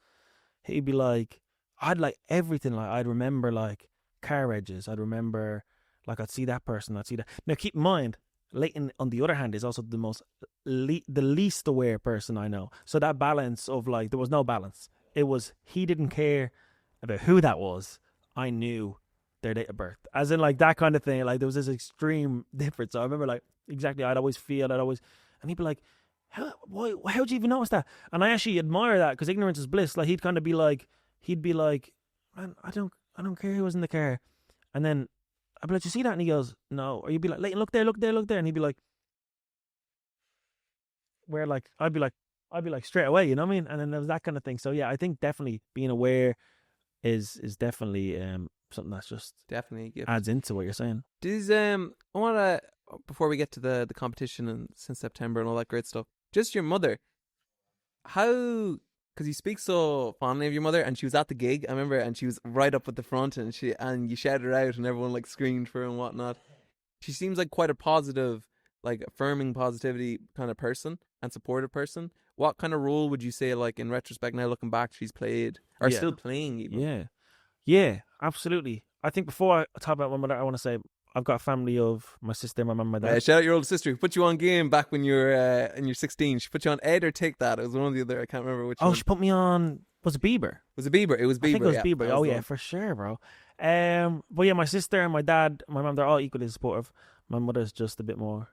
He'd be like, I'd like everything. Like, I'd remember like car edges. I'd remember like I'd see that person. I'd see that. Now, keep in mind, Leighton, on the other hand, is also the least aware person I know. So that balance of like, there was no balance. It was, he didn't care about who that was. I knew their date of birth. As in like that kind of thing. Like there was this extreme difference. So I remember like, exactly, and he'd be like, how'd you even notice that? And I actually admire that because ignorance is bliss. Like he'd be like, man, I don't care who was in the car. And then I'd be like, you see that? And he goes, no. Or you'd be like, Leighton, look there. And he'd be like, where? Like, I'd be like straight away, you know what I mean? And then there was that kind of thing. So yeah, I think definitely being aware is definitely something that's just definitely adds into what you're saying. I want to, before we get to the competition and since September and all that great stuff, just your mother, how, because you speak so fondly of your mother, and she was at the gig, I remember, and she was right up at the front, and you shouted her out and everyone like screamed for her and whatnot. She seems like quite a positive, like affirming positivity kind of person and supportive person. What kind of role would you say, like in retrospect now looking back, she's played or still playing even? Yeah, absolutely. I think before I talk about my mother, I want to say I've got a family of my sister, my mum, my dad. Shout out your older sister who put you on game back when you were in your 16. She put you on Ed or Take That. It was one or the other. I can't remember which one. Oh, she put me on, was it Bieber? It was Bieber. I think it was Bieber. Oh yeah, for sure, bro. But yeah, my sister and my dad, my mum, they're all equally supportive. My mother's just a bit more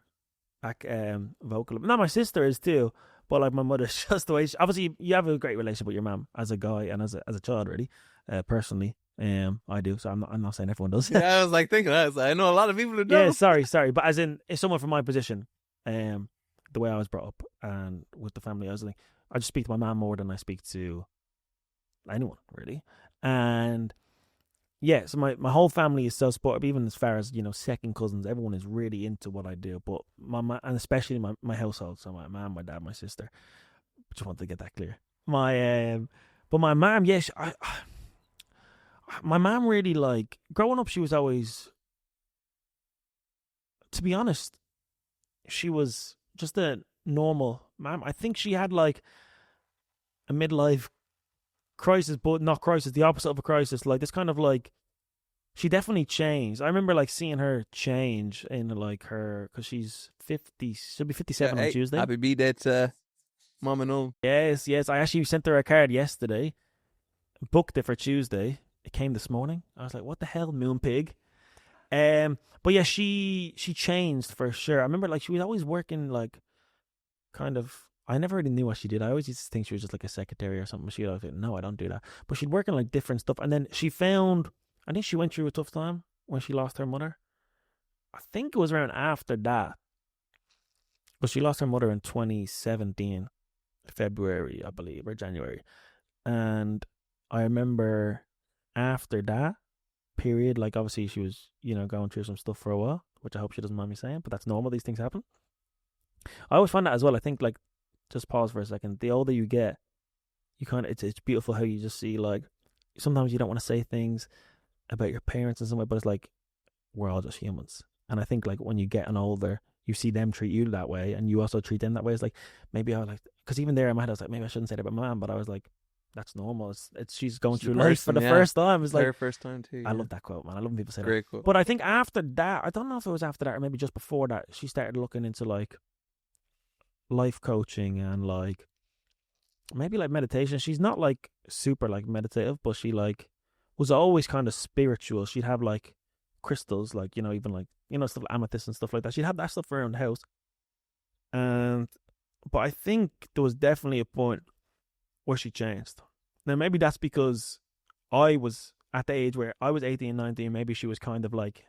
vocal. Not my sister is too, but like my mother's just the way obviously you have a great relationship with your mum as a guy and as a child, really. Personally, I do. So I'm not saying everyone does. Yeah, I was like thinking that. I know a lot of people who don't. Yeah, sorry, but as in, if someone from my position, the way I was brought up and with the family, I was like, I just speak to my mum more than I speak to anyone really, and yeah, so my whole family is so supportive, even as far as, second cousins. Everyone is really into what I do, but and especially my household, so my mom, my dad, my sister. Just want to get that clear. But my mom, yes, my mom really, like, growing up, she was always, to be honest, she was just a normal mom. I think she had like a midlife crisis, but not crisis, the opposite of a crisis. Like this kind of like, she definitely changed. I remember like seeing her change in like her, because she's 50, she'll be 57 on Tuesday. Happy birthday to Mama Nolan. Yes. I actually sent her a card yesterday, booked it for Tuesday, it came this morning. I was like, what the hell, moon pig? But yeah, she changed for sure. I remember like she was always working like kind of. I never really knew what she did. I always used to think she was just like a secretary or something. She was like, no, I don't do that. But she'd work in like different stuff, and then she found. I think she went through a tough time when she lost her mother. I think it was around after that, but she lost her mother in 2017, February, I believe, or January, and I remember after that period, like obviously she was, going through some stuff for a while, which I hope she doesn't mind me saying, but that's normal. These things happen. I always find that as well. I think like, just pause for a second. The older you get, you kind of, it's beautiful how you just see like, sometimes you don't want to say things about your parents in some way, but it's like, we're all just humans. And I think like when you get an older, you see them treat you that way, and you also treat them that way. It's like, maybe I was like, because even there in my head, I was like, maybe I shouldn't say that about my mom, but I was like, that's normal. It's she's going through life for the first time. It's like her first time too. I love that quote, man. I love when people say Great that. quote. But I think after that, I don't know if it was after that or maybe just before that, she started looking into like life coaching and like maybe like meditation. She's not like super like meditative, but she like was always kind of spiritual. She'd have like crystals, like even like stuff like amethyst and stuff like that. She'd have that stuff around the house. But I think there was definitely a point where she changed. Now maybe that's because I was at the age where I was 18, 19. Maybe she was kind of like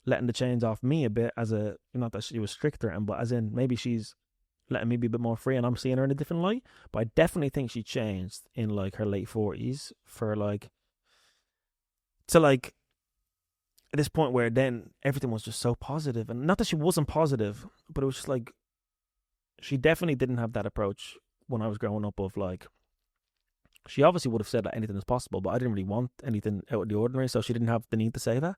letting the chains off me a bit, as a, not that she was stricter, but as in maybe she's letting me be a bit more free and I'm seeing her in a different light. But I definitely think she changed in like her late 40s for like, to like at this point where then everything was just so positive. And not that she wasn't positive, but it was just like, she definitely didn't have that approach when I was growing up of like, she obviously would have said that anything is possible, but I didn't really want anything out of the ordinary, so she didn't have the need to say that.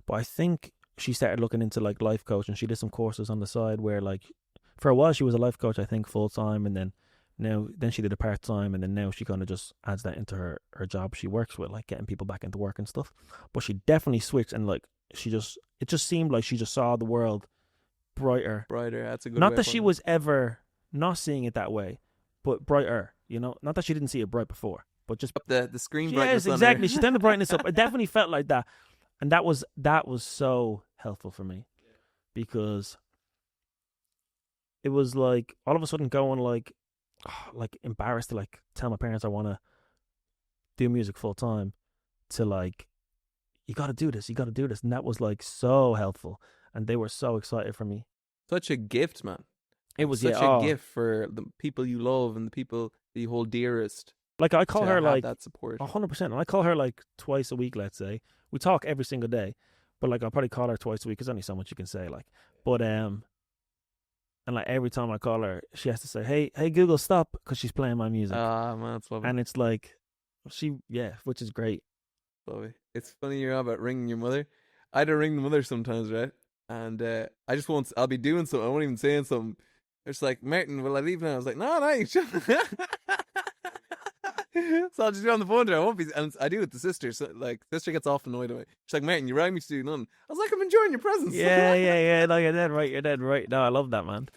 But I think she started looking into like life coach, and she did some courses on the side where like, for a while she was a life coach, I think full time, and then she did a part time, and then now she kind of just adds that into her job she works with, like getting people back into work and stuff. But she definitely switched, and like it just seemed like she just saw the world brighter. That's a good. Not that she was ever not seeing it that way, but brighter. Not that she didn't see it bright before, but just up the screen brightness. Yes, exactly. She turned the brightness up. It definitely felt like that, and that was so helpful for me, because it was like all of a sudden going like embarrassed to like tell my parents I want to do music full time, to like, you got to do this, and that was like so helpful, and they were so excited for me. Such a gift, man. It was such a gift for the people you love and the people that you hold dearest. Like I call her like that support 100%. And I call her like twice a week. Let's say we talk every single day, but like I'll probably call her twice a week. There's only so much you can say. Like, but and like every time I call her, she has to say, "Hey Google, stop," because she's playing my music. Ah, man, that's lovely. And it's like which is great. Lovely. It's funny you're about ringing your mother. I had to ring the mother sometimes, right? And I just won't. I'll be doing something. I won't even saying something. It's like, Martin, will I leave now? I was like, no, you shouldn't. So I'll just be on the phone to her. I won't be, and I do with the sister. So like, sister gets off annoyed at me. She's like, Martin, you rang me to do nothing. I was like, I'm enjoying your presence. Yeah. No, you're dead right. No, I love that, man.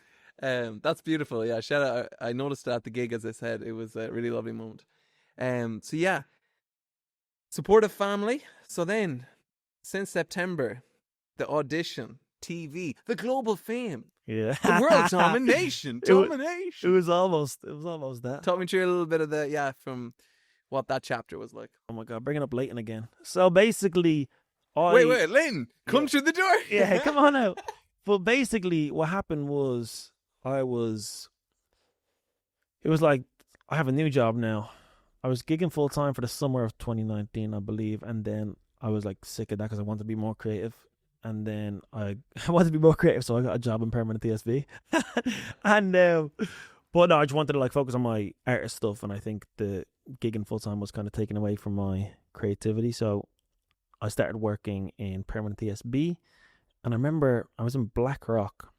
That's beautiful. Yeah, shout out. I noticed that at the gig, as I said, it was a really lovely moment. So yeah, supportive family. So then, since September, the audition, TV, the global fame. Yeah, the world domination. It was almost that. Talk me through a little bit of from what that chapter was like. Oh my God, bringing up Leighton again. So basically, wait, Leighton, come through the door. Yeah, come on out. But basically, what happened was, it was like, I have a new job now. I was gigging full time for the summer of 2019, I believe, and then I was like sick of that because I wanted to be more creative. And then I wanted to be more creative, so I got a job in permanent TSB. And but no, I just wanted to like focus on my artist stuff, and I think the gigging full time was kind of taken away from my creativity. So I started working in permanent TSB, and I remember I was in Blackrock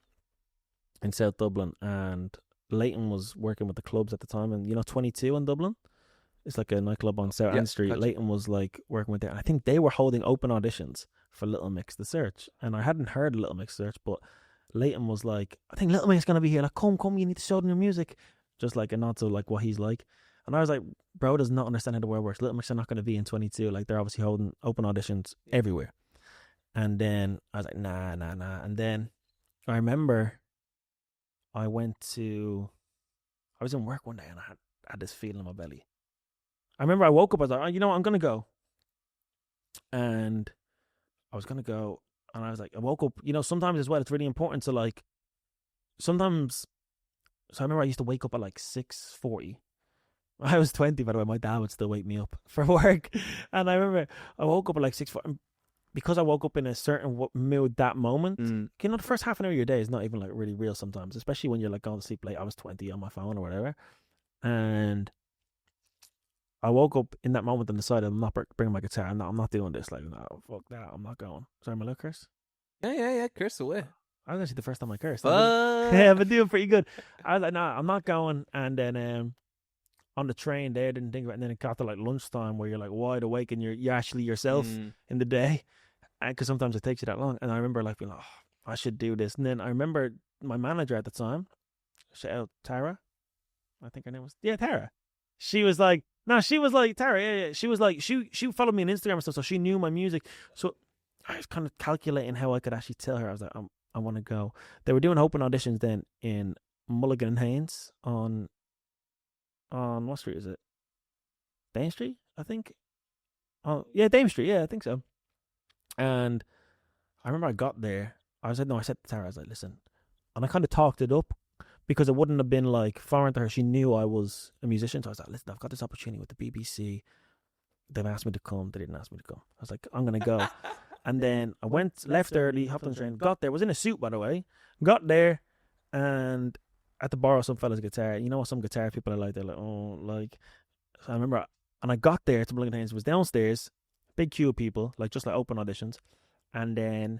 in South Dublin, and Leighton was working with the clubs at the time, and 22 in Dublin. It's like a nightclub on South End Street. Gotcha. Leighton was like working with there. And I think they were holding open auditions for Little Mix The Search. And I hadn't heard Little Mix The Search, but Leighton was like, I think Little Mix is going to be here. Like, come, you need to show them your music. Just like a nod to like what he's like. And I was like, bro does not understand how the world works. Little Mix are not going to be in 22. Like, they're obviously holding open auditions everywhere. And then I was like, nah. And then I remember I was in work one day and I had this feeling in my belly. I remember I woke up, I was like, oh, you know what, I'm going to go. And I was going to go. And I was like, I woke up, sometimes as well, it's really important to like, sometimes, so I remember I used to wake up at like 6:40. I was 20, by the way. My dad would still wake me up for work. And I remember I woke up at like 6:40. Because I woke up in a certain mood that moment, the first half an hour of your day is not even like really real sometimes, especially when you're like going to sleep late. I was 20 on my phone or whatever. And I woke up in that moment and decided I'm not bringing my guitar. I'm not doing this. Like, no, fuck that. I'm not going. Sorry, my little curse? Yeah. Curse away. I was actually the first time I cursed. Yeah, I've been doing pretty good. I was like, nah, I'm not going. And then on the train there, didn't think about it. And then it got to like lunchtime where you're like wide awake and you're actually yourself in the day. Because sometimes it takes you that long. And I remember like being like, oh, I should do this. And then I remember my manager at the time, shout out Tara. I think her name was, Tara. She was like, Tara, yeah. She was like, she followed me on Instagram and stuff, so she knew my music. So I was kind of calculating how I could actually tell her. I was like, I want to go. They were doing open auditions then in Mulligan and Haynes on what street is it? Dame Street, I think. Oh, yeah, Dame Street. Yeah, I think so. And I remember I got there. I said to Tara, I was like, listen. And I kind of talked it up because it wouldn't have been like foreign to her. She knew I was a musician. So I was like, listen, I've got this opportunity with the BBC. They've asked me to come. They didn't ask me to come. I was like, I'm going to go. And then I left early, hopped on the train, got there. Was in a suit, by the way. Got there and I had to borrow some fella's guitar. You know what some guitar people are like? They're like, oh, like. So I remember, and I got there to Mulligan Haynes. It was downstairs. Big queue of people, like just like open auditions. And then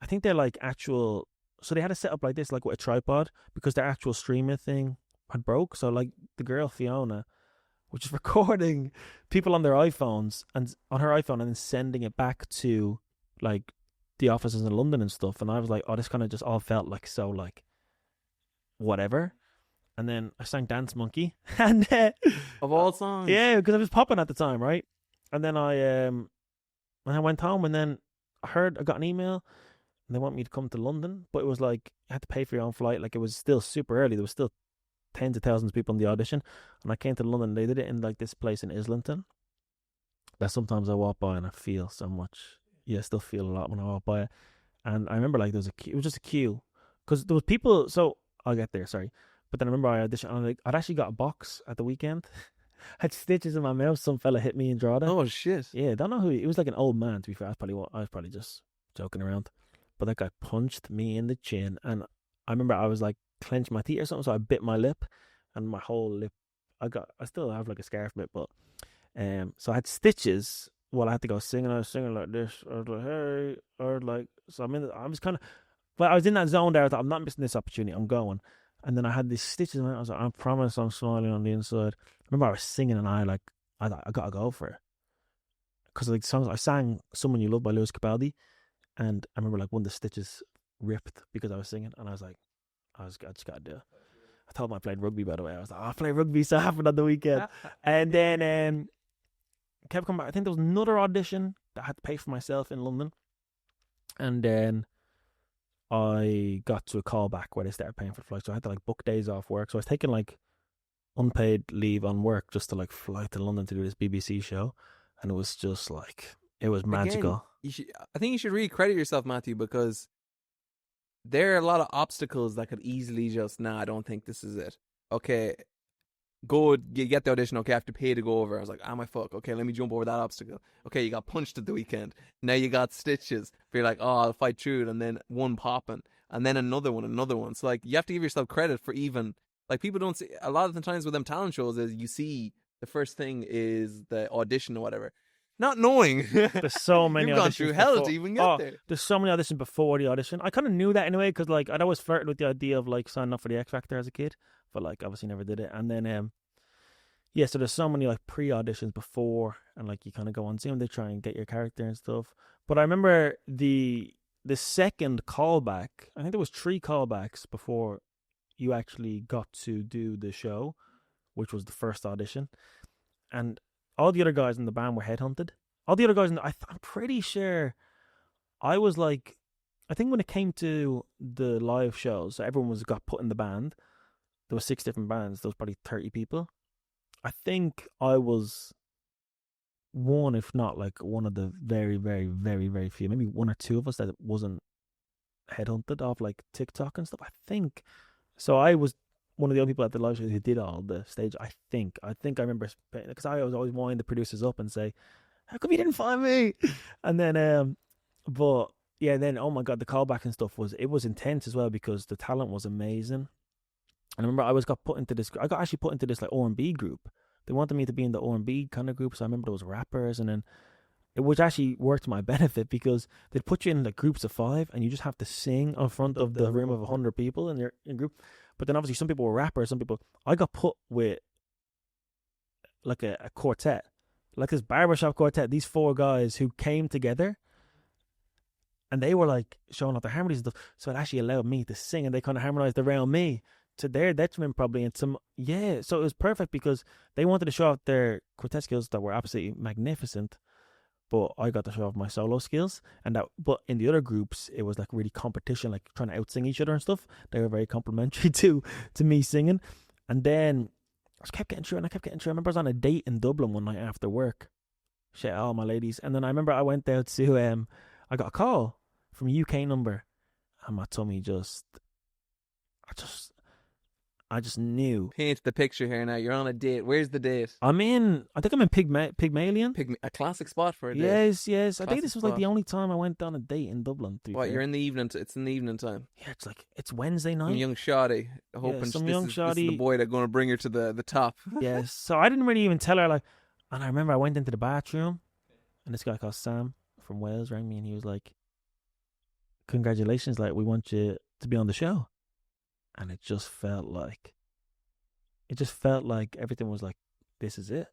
I think they're like actual, so they had to set up like this, like with a tripod, because their actual streaming thing had broke. So like the girl Fiona, which is recording people on their iPhones and on her iPhone and then sending it back to like the offices in London and stuff. And I was like, oh, this kind of just all felt like so like whatever. And then I sang Dance Monkey. And of all songs. Yeah, because I was popping at the time, right? And then I went home and then I got an email and they want me to come to London, but it was like you had to pay for your own flight. Like it was still super early. There was still tens of thousands of people in the audition. And I came to London. They did it in like this place in Islington that sometimes I walk by and I feel so much. Yeah, I still feel a lot when I walk by it. And I remember like there was it was just a queue because there was people. So I'll get there, sorry. But then I remember I auditioned and I'd actually got a box at the weekend. I had stitches in my mouth. Some fella hit me in Drogheda. Oh shit! Yeah, I don't know who he was. Like an old man. To be fair, I was probably just joking around. But that guy punched me in the chin, and I remember I was like clenched my teeth or something, so I bit my lip, and my whole lip. I still have like a scar from it, but so I had stitches. Well, I had to go singing. I was singing like this. I was like, hey, or like, so I was kind of, but I was in that zone there. I thought I'm not missing this opportunity. I'm going. And then I had these stitches. And I was like, I promise I'm smiling on the inside. I remember I was singing and I thought, I gotta go for it. Because like songs, I sang Someone You Love by Lewis Capaldi. And I remember like one of the stitches ripped because I was singing. And I was like, I just gotta do it. I told him I played rugby, by the way. I was like, I play rugby, so it happened on the weekend. And then kept coming back. I think there was another audition that I had to pay for myself in London. And then I got to a call back where they started paying for the flight. So I had to like book days off work. So I was taking like unpaid leave on work just to like fly to London to do this BBC show. And it was just like, it was magical. Again, I think you should really credit yourself, Matthew, because there are a lot of obstacles that could easily just, I don't think this is it. Okay, go get the audition. Okay, I have to pay to go over. I was like, my fuck. Okay, let me jump over that obstacle. Okay, you got punched at the weekend. Now you got stitches. But you're like, I'll fight through it. And then one popping. And then another one. So like, you have to give yourself credit for even, like people don't see, a lot of the times with them talent shows is you see the first thing is the audition or whatever. Not knowing. There's so many You've auditions. Gone through hell to even get there. There's so many auditions before the audition. I kind of knew that anyway because like I'd always flirted with the idea of like signing up for the X Factor as a kid. But like obviously never did it. And then so there's so many like pre-auditions before, and like you kind of go on Zoom, they try and get your character and stuff. But I remember the second callback, I think there was 3 callbacks before you actually got to do the show, which was the first audition, and all the other guys in the band were headhunted. All the other guys, I'm pretty sure I was like, I think when it came to the live shows, so everyone got put in the band. There were 6 different bands. There was probably 30 people. I think I was one, if not like one of the very, very, very, very few, maybe 1 or 2 of us that wasn't headhunted off like TikTok and stuff. I think so. I was one of the only people at the live show who did all the stage. I think I remember, because I was always winding the producers up and say, "How come you didn't find me?" And then, but yeah, then oh my god, the callback and stuff was intense as well because the talent was amazing. And I remember I got actually put into this like R&B group. They wanted me to be in the R&B kind of group, so I remember those rappers, and then it would actually work to my benefit because they'd put you in like groups of 5, and you just have to sing in front of the room of 100 people in your group. But then obviously some people were rappers, some people. I got put with like a quartet, like this barbershop quartet. These 4 guys who came together, and they were like showing off their harmonies and stuff. So it actually allowed me to sing, and they kind of harmonized around me, to their detriment probably, and so it was perfect because they wanted to show off their quartet skills that were absolutely magnificent, but I got to show off my solo skills, but in the other groups it was like really competition, like trying to outsing each other and stuff. They were very complimentary to me singing, and then I just kept getting through. I remember I was on a date in Dublin one night after work, shit all my ladies, and then I remember I went out to I got a call from a UK number, and my tummy I just knew. Paint the picture here now. You're on a date. Where's the date? I think I'm in Pygmalion. A classic spot for a date. Yes. I think this was like the only time I went on a date in Dublin. What, you're in the evening? It's in the evening time. Yeah, it's Wednesday night. Some young shoddy. Hoping this is the boy that's going to bring her to the top. Yes. So I didn't really even tell her, like, and I remember I went into the bathroom, and this guy called Sam from Wales rang me, and he was like, "Congratulations, like, we want you to be on the show." And it just felt like everything was like, this is it.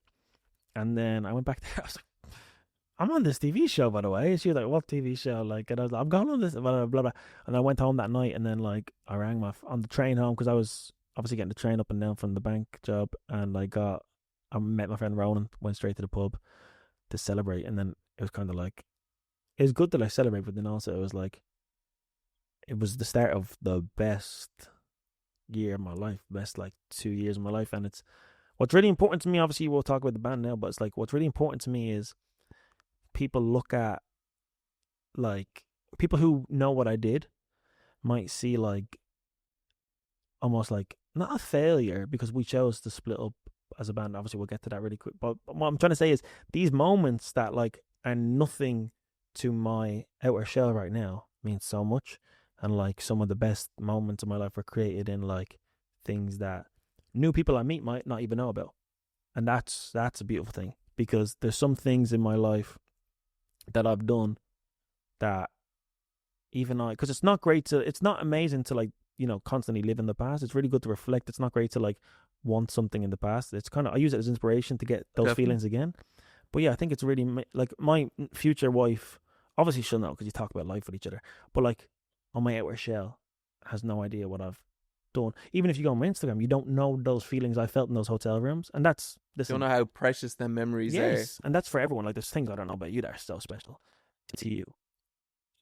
And then I went back there. I was like, I'm on this TV show, by the way. And she was like, what TV show? Like, and I was like, I'm going on this, blah, blah, blah, blah. And I went home that night, and then like I rang on the train home, because I was obviously getting the train up and down from the bank job, and I met my friend Ronan, went straight to the pub to celebrate. And then it was kind of like, it was good that I celebrate, but then also it was like, it was the start of the best year of my life, best like 2 years of my life. And it's what's really important to me. Obviously we'll talk about the band now, but it's like what's really important to me is people look at, like, people who know what I did might see like almost like not a failure, because we chose to split up as a band. Obviously we'll get to that really quick, but what I'm trying to say is these moments that like are nothing to my outer shell right now mean so much. And like some of the best moments of my life were created in like things that new people I meet might not even know about. And that's a beautiful thing, because there's some things in my life that I've done that even because it's not amazing to like, you know, constantly live in the past. It's really good to reflect. It's not great to like want something in the past. It's kind of, I use it as inspiration to get those feelings again. But yeah, I think it's really like my future wife, obviously she'll know because you talk about life with each other. But like, on my outer shell, has no idea what I've done. Even if you go on my Instagram, you don't know those feelings I felt in those hotel rooms. And that's... You don't know how precious them memories are. Yes, and that's for everyone. Like, there's things I don't know about you that are so special to you. You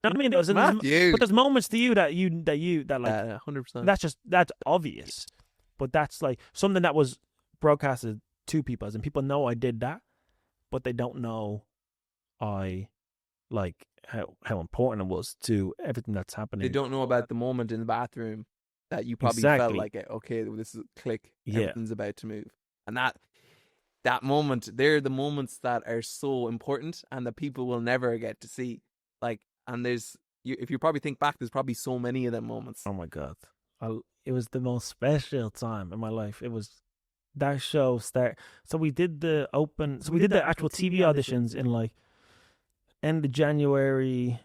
know what I mean? But there's moments to you that like... 100%. That's obvious. But that's like something that was broadcasted to people, and people know I did that, but they don't know I, like... how important it was to everything that's happening. They don't know about the moment in the bathroom that you probably felt like, okay, this is a click, everything's about to move. And that moment, they're the moments that are so important and that people will never get to see. Like, and if you probably think back, there's probably so many of them moments. Oh my God. It was the most special time in my life. It was that show start. So we did the actual TV auditions in like end of January,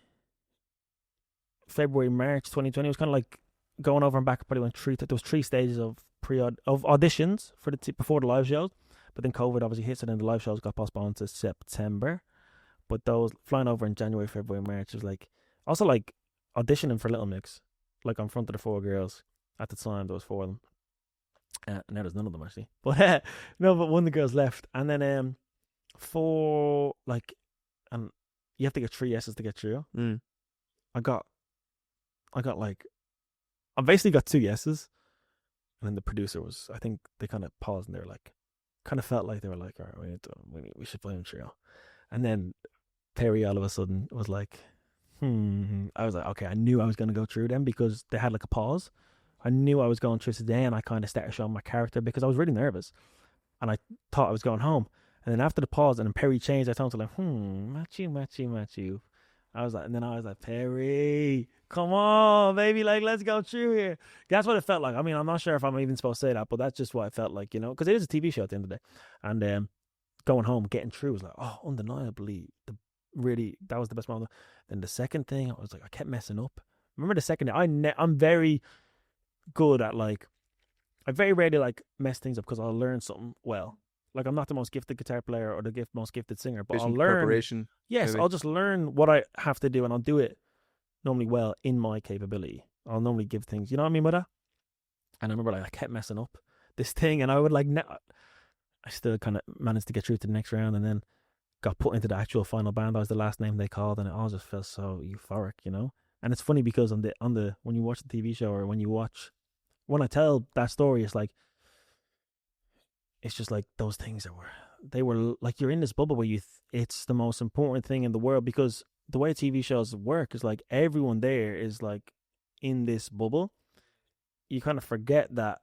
February, March 2020. It was kind of like going over and back. Probably there was 3 stages of auditions for before the live shows, but then COVID obviously hit, and then the live shows got postponed to September. But those flying over in January, February, March was like also like auditioning for Little Mix, like in front of the 4 girls at the time. There was 4 of them, Now there's none of them actually, but no, but one of the girls left, and then for like, and you have to get 3 yeses to get through. I got like, I basically got 2 yeses, and then the producer was, I think they kind of paused and they were like, kind of felt like they were like, all right, we should play a trio, and then Perry all of a sudden was like, I was like, okay, I knew I was going to go through them because they had like a pause. I knew I was going through today, and I kind of started showing my character because I was really nervous, and I thought I was going home. And then after the pause, and then Perry changed, I told him like, Matthew. I was like, Perry, come on, baby, like let's go through here. That's what it felt like. I mean, I'm not sure if I'm even supposed to say that, but that's just what it felt like, you know, because it is a TV show at the end of the day. And going home, getting through was like, oh, undeniably, that was the best moment. Then the second thing, I was like, I kept messing up. Remember the second day, I'm very good at like, I very rarely like mess things up because I'll learn something well. Like I'm not the most gifted guitar player or the most gifted singer, but I'll learn. Preparation. Yes, maybe. I'll just learn what I have to do, and I'll do it normally well in my capability. I'll normally give things, you know what I mean with that? And I remember like I kept messing up this thing, and I would like, I still kind of managed to get through to the next round, and then got put into the actual final band. I was the last name they called, and it all just felt so euphoric, you know. And it's funny because on the when you watch the TV show, or when I tell that story, it's just like those things they were like, you're in this bubble where it's the most important thing in the world, because the way TV shows work is like everyone there is like in this bubble. You kind of forget that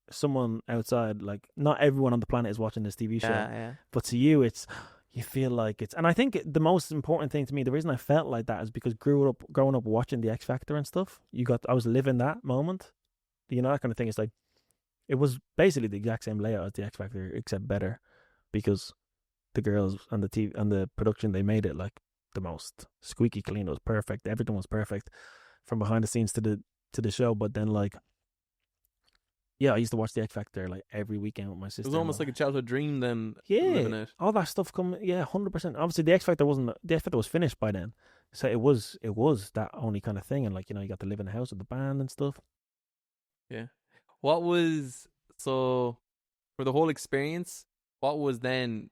someone outside, like not everyone on the planet is watching this TV show, but to you you feel like it's, and I think the most important thing to me, the reason I felt like that is because growing up watching the X Factor and stuff, I was living that moment, you know, that kind of thing. It's like, it was basically the exact same layout as the X Factor, except better, because the girls and the TV and the production, they made it like the most squeaky clean. It was perfect. Everything was perfect from behind the scenes to the show. But then like, yeah, I used to watch the X Factor like every weekend with my sister. It was almost like a childhood dream then. Yeah, living it. all that stuff 100%. Obviously, the X Factor was finished by then, so it was that only kind of thing. And like, you know, you got to live in the house with the band and stuff. Yeah. What was, so for the whole experience, what was probably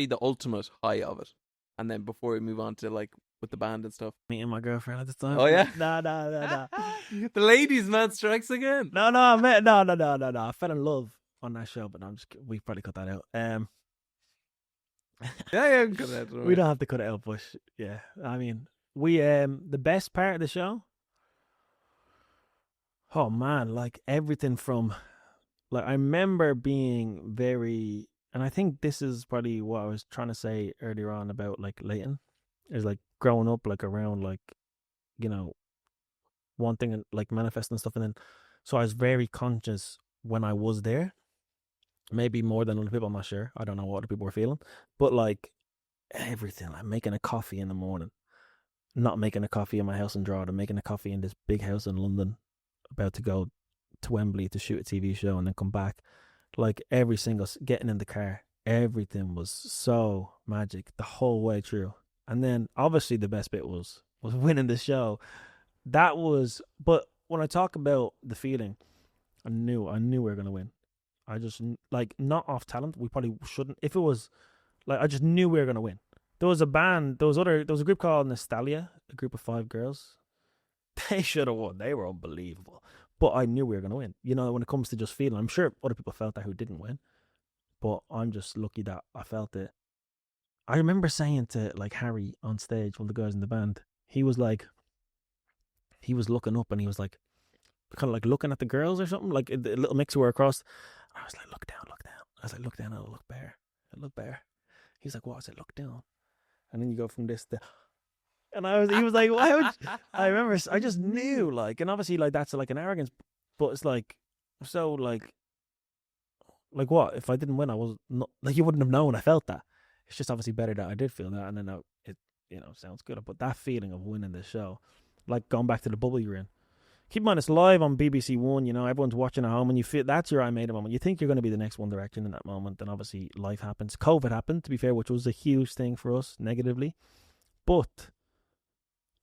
the ultimate high of it? And then before we move on to like with the band and stuff. Meeting my girlfriend at the time. Oh yeah? No. The ladies' man strikes again. No. I fell in love on that show, but we probably cut that out. Yeah, cut it out. We don't have to cut it out, but yeah. I mean, the best part of the show, oh man, like everything from, like I remember being very, and I think this is probably what I was trying to say earlier on about like Leighton, is like growing up like around like, you know, wanting and like manifesting stuff, and then so I was very conscious when I was there, maybe more than other people, I'm not sure, I don't know what other people were feeling, but like everything, like making a coffee in the morning, not making a coffee in my house in Drogheda, making a coffee in this big house in London, about to go to Wembley to shoot a TV show and then come back, like getting in the car, everything was so magic the whole way through. And then obviously the best bit was winning the show. That was, but when I talk about the feeling, I knew we were going to win. I just, like, not off talent, we probably shouldn't, if it was like, I just knew we were going to win. There was a group called Nostalgia, a group of 5 girls. They should have won. They were unbelievable. But I knew we were going to win. You know, when it comes to just feeling, I'm sure other people felt that who didn't win. But I'm just lucky that I felt it. I remember saying to, like, Harry on stage, one of the guys in the band, he was looking up and he was like, kind of like looking at the girls or something, like the little mixer were across. I was like, look down. I was like, look down, it'll look bare. He's like, what? I said, look down. And then you go from this to, and he was like, why would you? I remember, I just knew, like, and obviously, like, that's like an arrogance, but it's like, so like what? If I didn't win, I was not, like, you wouldn't have known I felt that. It's just obviously better that I did feel that, and then it, you know, sounds good. But that feeling of winning this show, like going back to the bubble you're in. Keep in mind, it's live on BBC One, you know, everyone's watching at home, and you feel that's your I Made It moment. You think you're going to be the next One Direction in that moment, and obviously life happens. COVID happened, to be fair, which was a huge thing for us, negatively. But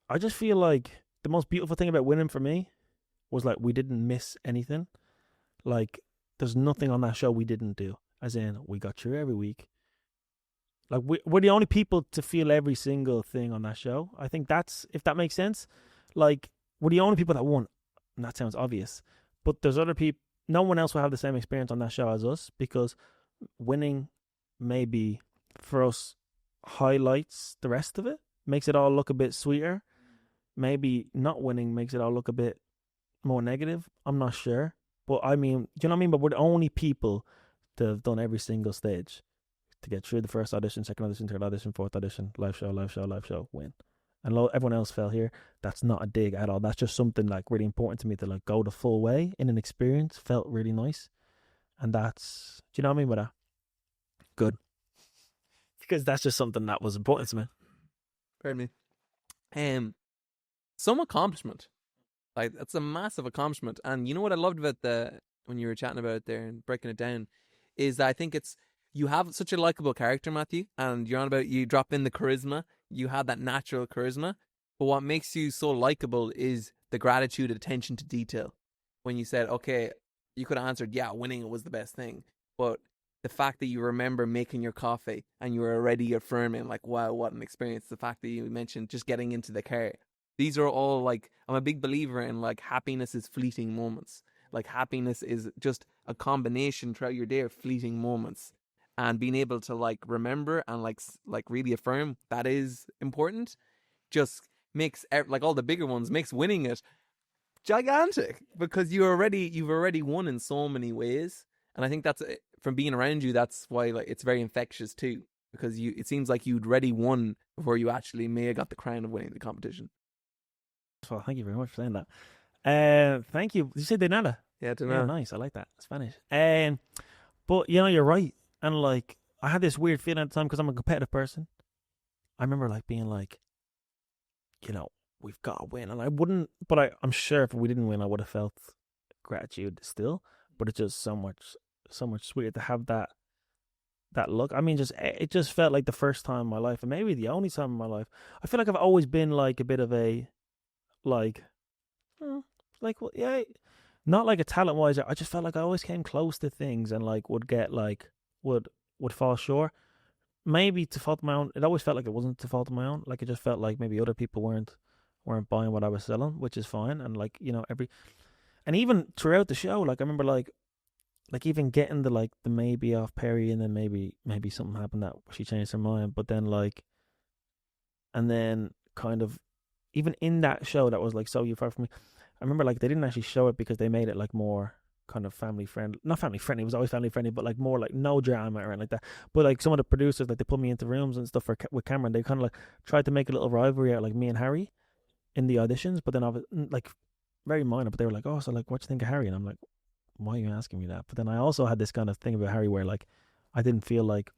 I just feel like the most beautiful thing about winning for me was like we didn't miss anything. Like there's nothing on that show we didn't do. As in, we got through every week. Like we're the only people to feel every single thing on that show. I think that's, if that makes sense. Like we're the only people that won. And that sounds obvious, but there's other people. No one else will have the same experience on that show as us, because winning maybe for us highlights the rest of it, makes it all look a bit sweeter. Maybe not winning makes it all look a bit more negative. I'm not sure, but I mean, do you know what I mean? But we're the only people to have done every single stage, to get through the first audition, second audition, third audition, fourth audition, live show, win. And everyone else fell here. That's not a dig at all. That's just something like really important to me, to like go the full way in an experience. Felt really nice. And that's, do you know what I mean by that? Good. Because that's just something that was important to me. Pardon me. Some accomplishment. Like, that's a massive accomplishment. And you know what I loved about when you were chatting about it there and breaking it down, is that I think you have such a likable character, Matthew, and you're on about, you drop in the charisma. You have that natural charisma. But what makes you so likable is the gratitude and attention to detail. When you said, okay, you could have answered, yeah, winning was the best thing. But the fact that you remember making your coffee and you were already affirming, like, wow, what an experience. The fact that you mentioned just getting into the car. These are all, like, I'm a big believer in, like, happiness is fleeting moments. Like, happiness is just a combination throughout your day of fleeting moments. And being able to, like, remember and, like really affirm that is important just makes, like, all the bigger ones, makes winning it gigantic, because you've already won in so many ways. And I think that's, from being around you, that's why, like, it's very infectious too, because it seems like you'd already won before you actually may have got the crown of winning the competition. Well, thank you very much for saying that. Thank you. Did you say de nada? Yeah, de nada. Yeah, nice. I like that. Spanish. But you know, you're right. And like, I had this weird feeling at the time, because I'm a competitive person. I remember like being like, you know, we've got to win, and I wouldn't. But I'm sure if we didn't win, I would have felt gratitude still. But it's just so much sweeter to have that look. I mean, it just felt like the first time in my life, and maybe the only time in my life. I feel like I've always been like a bit of a, like, well, yeah, not like a talent wise. I just felt like I always came close to things, and like would get like would fall short. Maybe to fault my own. It always felt like it wasn't to fault my own. Like it just felt like maybe other people weren't buying what I was selling, which is fine. And like, you know, and even throughout the show, like I remember like even getting the maybe off Perry, and then maybe something happened that she changed her mind. But then like, and then kind of even in that show that was like so you far from me, I remember like they didn't actually show it because they made it like more kind of family friendly. Not family friendly, it was always family friendly, but like more like no drama or anything like that. But like some of the producers, like they put me into rooms and stuff with Cameron. They kind of like tried to make a little rivalry out, like me and Harry in the auditions. But then I was like very minor. But they were like, "Oh, so like, what do you think of Harry?" And I'm like, "Why are you asking me that?" But then I also had this kind of thing about Harry where like I didn't feel like,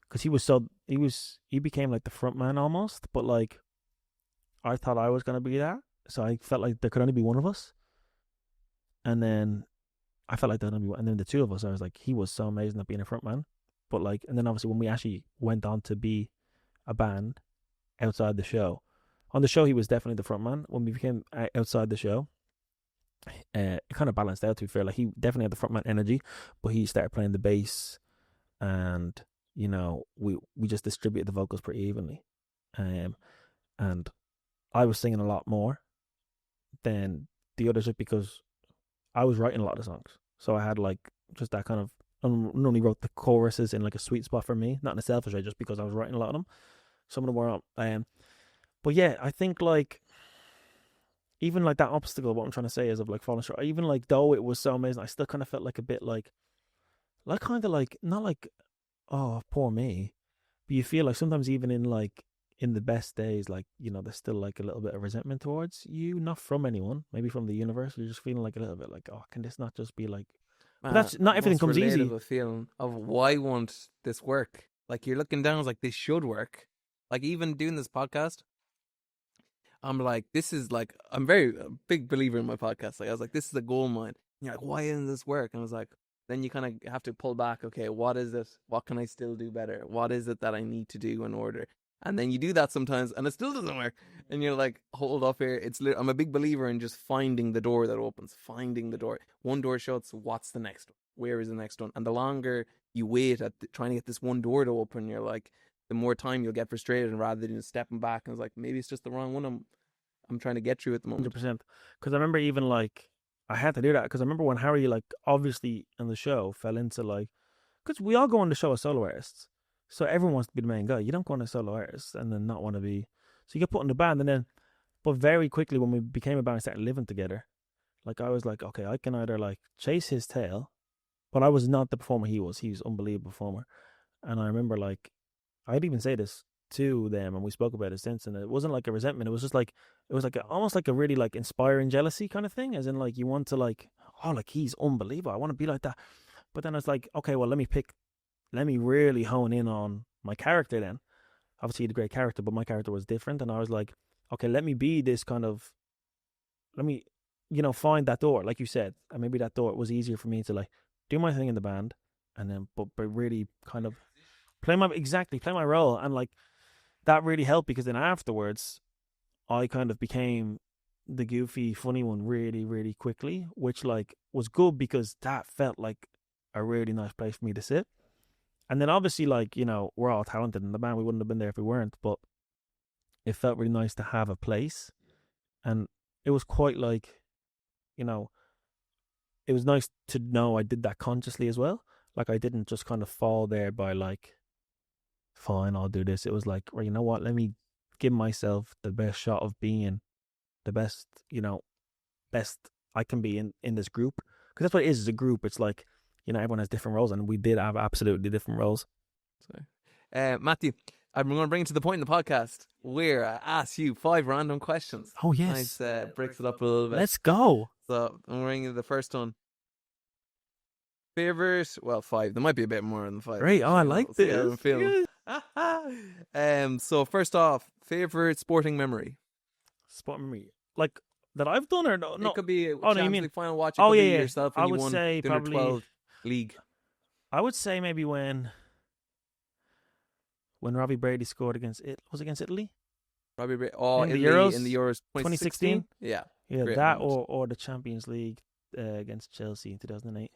because he became like the front man almost, but like I thought I was gonna be that, so I felt like there could only be one of us. And then I felt like there could only be, and then the two of us, I was like, he was so amazing at being a front man. But like, and then obviously when we actually went on to be a band outside the show, on the show he was definitely the front man. When we became outside the show, it kind of balanced out, to be fair. Like he definitely had the front man energy, but he started playing the bass, and you know, we just distributed the vocals pretty evenly, and I was singing a lot more than the others, just because I was writing a lot of songs. So I had like just that kind of, I only wrote the choruses in like a sweet spot for me, not in a selfish way, just because I was writing a lot of them. Some of them were but yeah, I think like even like that obstacle, what I'm trying to say is of like falling short, even like though it was so amazing, I still kind of felt like a bit like kind of like, not like, oh poor me, but you feel like sometimes even in the best days, like, you know, there's still like a little bit of resentment towards you, not from anyone, maybe from the universe. You're just feeling like a little bit like, oh, can this not just be like, but that's not everything comes easy. A feeling of why won't this work? Like you're looking down, it's like this should work. Like even doing this podcast, I'm like, this is like, I'm a big believer in my podcast. Like I was like, this is a gold mine. And you're like, why doesn't this work? And I was like, then you kind of have to pull back. Okay, what is it? What can I still do better? What is it that I need to do in order? And then you do that sometimes and it still doesn't work. And you're like, hold up here. I'm a big believer in just finding the door that opens, finding the door. One door shuts, what's the next one? Where is the next one? And the longer you wait at trying to get this one door to open, you're like, the more time you'll get frustrated, and rather than stepping back and it's like, maybe it's just the wrong one I'm trying to get through at the moment. 100%. Because I remember even like, I had to do that because I remember when Harry, like, obviously in the show fell into like, because we all go on the show as solo artists. So everyone wants to be the main guy. You don't go on as solo artist and then not want to be. So you get put in the band and then, but very quickly when we became a band and started living together, like I was like, okay, I can either like chase his tail, but I was not the performer he was. He was an unbelievable performer. And I remember like, I'd even say this to them and we spoke about it since, and it wasn't like a resentment. It was just like, it was like almost like a really like inspiring jealousy kind of thing, as in like you want to like, oh, like he's unbelievable. I want to be like that. But then it's like, okay, well, let me really hone in on my character then. Obviously, he had a great character, but my character was different. And I was like, okay, let me be this kind of, let me, find that door, like you said. And maybe that door was easier for me to like do my thing in the band and then, but really kind of play my role. And like, that really helped because then afterwards, I kind of became the goofy, funny one really, really quickly, which like was good because that felt like a really nice place for me to sit. And then obviously, like, we're all talented in the band. We wouldn't have been there if we weren't, but it felt really nice to have a place. And it was quite like, it was nice to know I did that consciously as well. Like, I didn't just kind of fall there by like, fine, I'll do this. It was like, well, you know what? Let me give myself the best shot of being the best, best I can be in this group. Because that's what it is a group. It's like, everyone has different roles, and we did have absolutely different roles. So, Matthew, I'm going to bring you to the point in the podcast where I ask you 5 random questions. Oh, yes. Nice, breaks it up a little bit. Let's go. So, I'm bringing you the first one. Favorite, 5. There might be a bit more than 5. Great. Oh, I like this. How I'm feeling. So, first off, favorite sporting memory? Sport memory? Like, that I've done or no? It could be no, you mean Final Watch. It could be yourself when I you would won say the probably 12 league. I would say maybe when Robbie Brady scored against Italy? Robbie Brady. In the Euros? In the Euros 2016? Yeah. Yeah, that or the Champions League against Chelsea in 2008.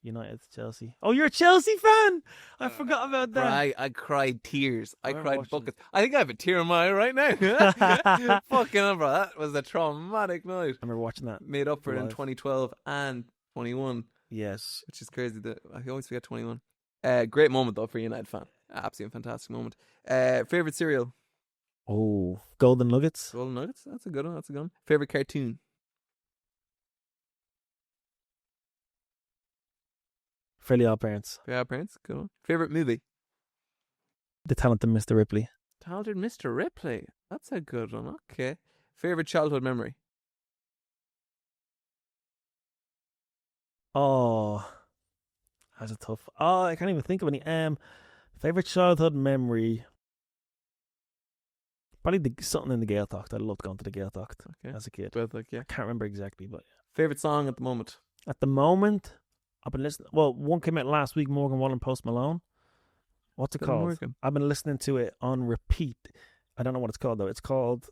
United Chelsea. Oh, you're a Chelsea fan? I forgot about that. I cried tears. I cried buckets. I think I have a tear in my eye right now. Fucking hell, bro. That was a traumatic night. I remember watching that. Made up for it in 2012 and 21. Yes. Which is crazy. I always forget 21. Great moment, though, for a United fan. Absolutely fantastic moment. Favorite cereal? Oh, Golden Nuggets. Golden Nuggets? That's a good one. Favorite cartoon? Fairly Odd Parents. Fairly Odd Parents? Good one. Favorite movie? The Talented Mr. Ripley. Talented Mr. Ripley. That's a good one. Okay. Favorite childhood memory? Oh, that's a tough. Oh, I can't even think of any. Favorite childhood memory. Probably something in the Gaeltacht. I loved going to the Gaeltacht as a kid. Gaeltacht, yeah. I can't remember exactly, but favorite song at the moment? At the moment, I've been listening. Well, one came out last week. Morgan Wallen, Post Malone. What's it called? Morgan. I've been listening to it on repeat. I don't know what it's called though. It's called.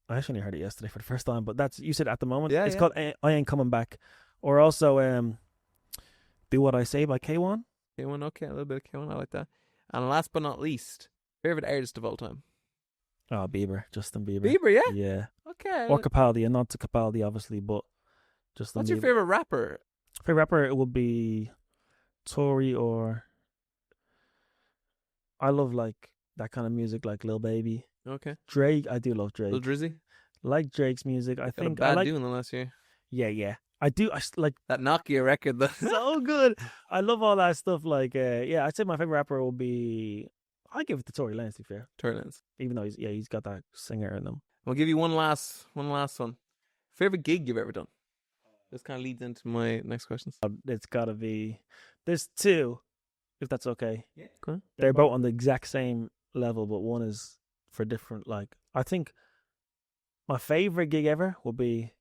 I actually heard it yesterday for the first time. But you said at the moment. Yeah, it's called I Ain't Coming Back, or also Do What I Say by K1. K1, okay, a little bit of K1. I like that. And last but not least, favorite artist of all time? Oh, Bieber, Justin Bieber. Bieber, yeah? Yeah. Okay. Or Capaldi, and not to Capaldi, obviously, but Justin What's Bieber. your favorite rapper? Favorite rapper, it would be Tory, or I love like that kind of music, like Lil Baby. Okay. Drake, I do love Drake. Lil Drizzy? Like Drake's music. I think I like doing the last year. Yeah. I do. I like that Nokia record. Though. So good. I love all that stuff. Like, I'd say my favorite rapper will be. I give it to Tory Lanez. To be fair, Tory Lanez. Even though he's got that singer in them. I'll give you one last one. Favorite gig you've ever done? This kind of leads into my next questions. It's gotta be. There's 2, if that's okay. Yeah. Cool. They're both on the exact same level, but one is for different. Like, I think my favorite gig ever will be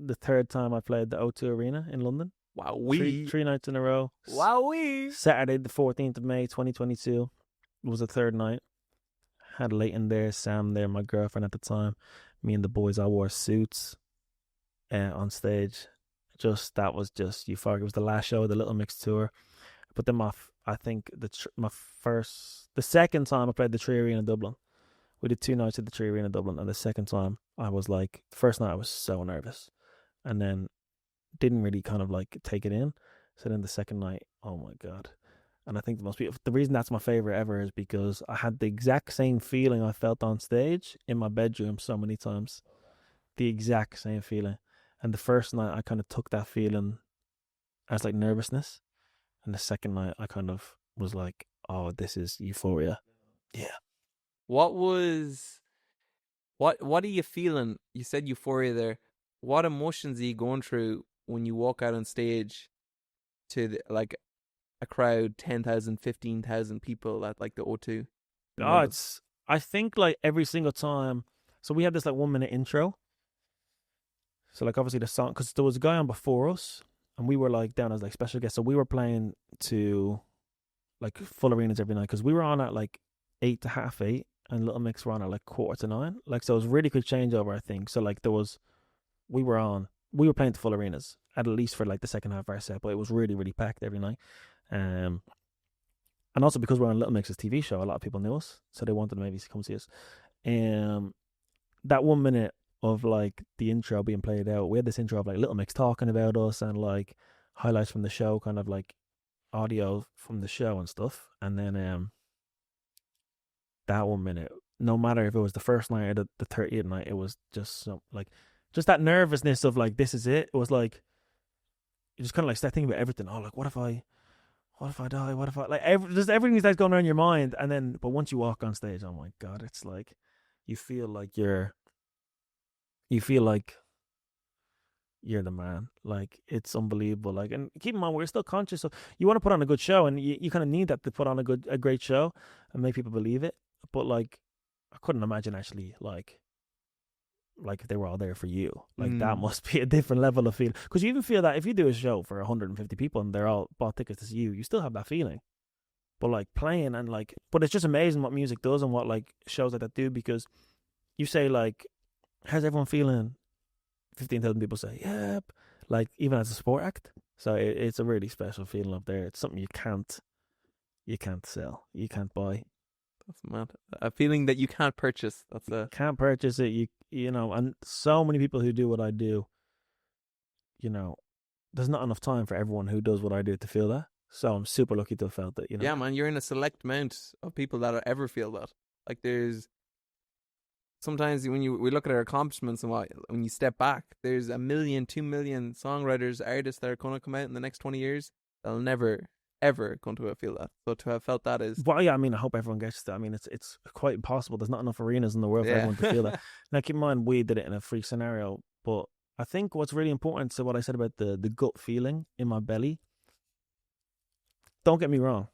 the 3rd time I played the O2 Arena in London. Wow, three nights in a row. Wow, Saturday, the 14th of May, 2022 was the 3rd night. Had Leighton there, Sam there, my girlfriend at the time. Me and the boys all wore suits on stage. That was just euphoric. It was the last show of the Little Mix tour. But then I think the second time I played the Tree Arena in Dublin. We did 2 nights at the Tree Arena in Dublin, and the second time I was like, the first night I was so nervous, and then didn't really kind of like take it in. So then the second night, oh my God. And I think the reason that's my favorite ever is because I had the exact same feeling I felt on stage in my bedroom so many times. The exact same feeling. And the first night I kind of took that feeling as like nervousness. And the second night I kind of was like, oh, this is euphoria. Yeah. What are you feeling? You said euphoria there. What emotions are you going through when you walk out on stage to like a crowd, 10,000, 15,000 people at like the O2? I think like every single time. So we had this like 1 minute intro. So like obviously the song, because there was a guy on before us and we were like down as like special guests. So we were playing to like full arenas every night because we were on at like 8 to 8:30 and Little Mix were on at like 8:45. Like, so it was really quick changeover, I think. So like we were playing to full arenas at least for like the second half of our set, but it was really, really packed every night. And also because we're on Little Mix's TV show, a lot of people knew us, so they wanted to maybe come see us. That 1 minute of like the intro being played out, we had this intro of like Little Mix talking about us and like highlights from the show, kind of like audio from the show and stuff. And then that 1 minute, no matter if it was the first night or the 30th night, it was just just that nervousness of like, this is it. It was like, you just kind of like start thinking about everything. Oh, like what if I die? What if I just everything that's going on in your mind. And then, but once you walk on stage, oh my God, it's like you feel like you're the man. Like, it's unbelievable. Like, and keep in mind, we're still conscious of, you want to put on a good show, and you kind of need that to put on a great show and make people believe it. But like, I couldn't imagine actually like if they were all there for you. Like, that must be a different level of feel. Because you even feel that if you do a show for 150 people and they're all bought tickets to see you still have that feeling. But like playing and like, but it's just amazing what music does and what like shows like that do, because you say like, how's everyone feeling? 15,000 people say, yep. Like, even as a support act. So it's a really special feeling up there. It's something you can't sell. You can't buy. That's mad. A feeling that you can't purchase. Can't purchase it. You know, and so many people who do what I do, you know, there's not enough time for everyone who does what I do to feel that. So I'm super lucky to have felt it, you know. Yeah, man, you're in a select amount of people that ever feel that. Like, there's sometimes when we look at our accomplishments and when you step back, there's 1 million, 2 million songwriters, artists that are going to come out in the next 20 years. They'll never, ever going to feel that. So to have felt that is... Well, yeah, I mean, I hope everyone gets that. I mean, it's quite impossible. There's not enough arenas in the world for everyone to feel that. Now, keep in mind, we did it in a free scenario, but I think what's really important to what I said about the gut feeling in my belly, don't get me wrong.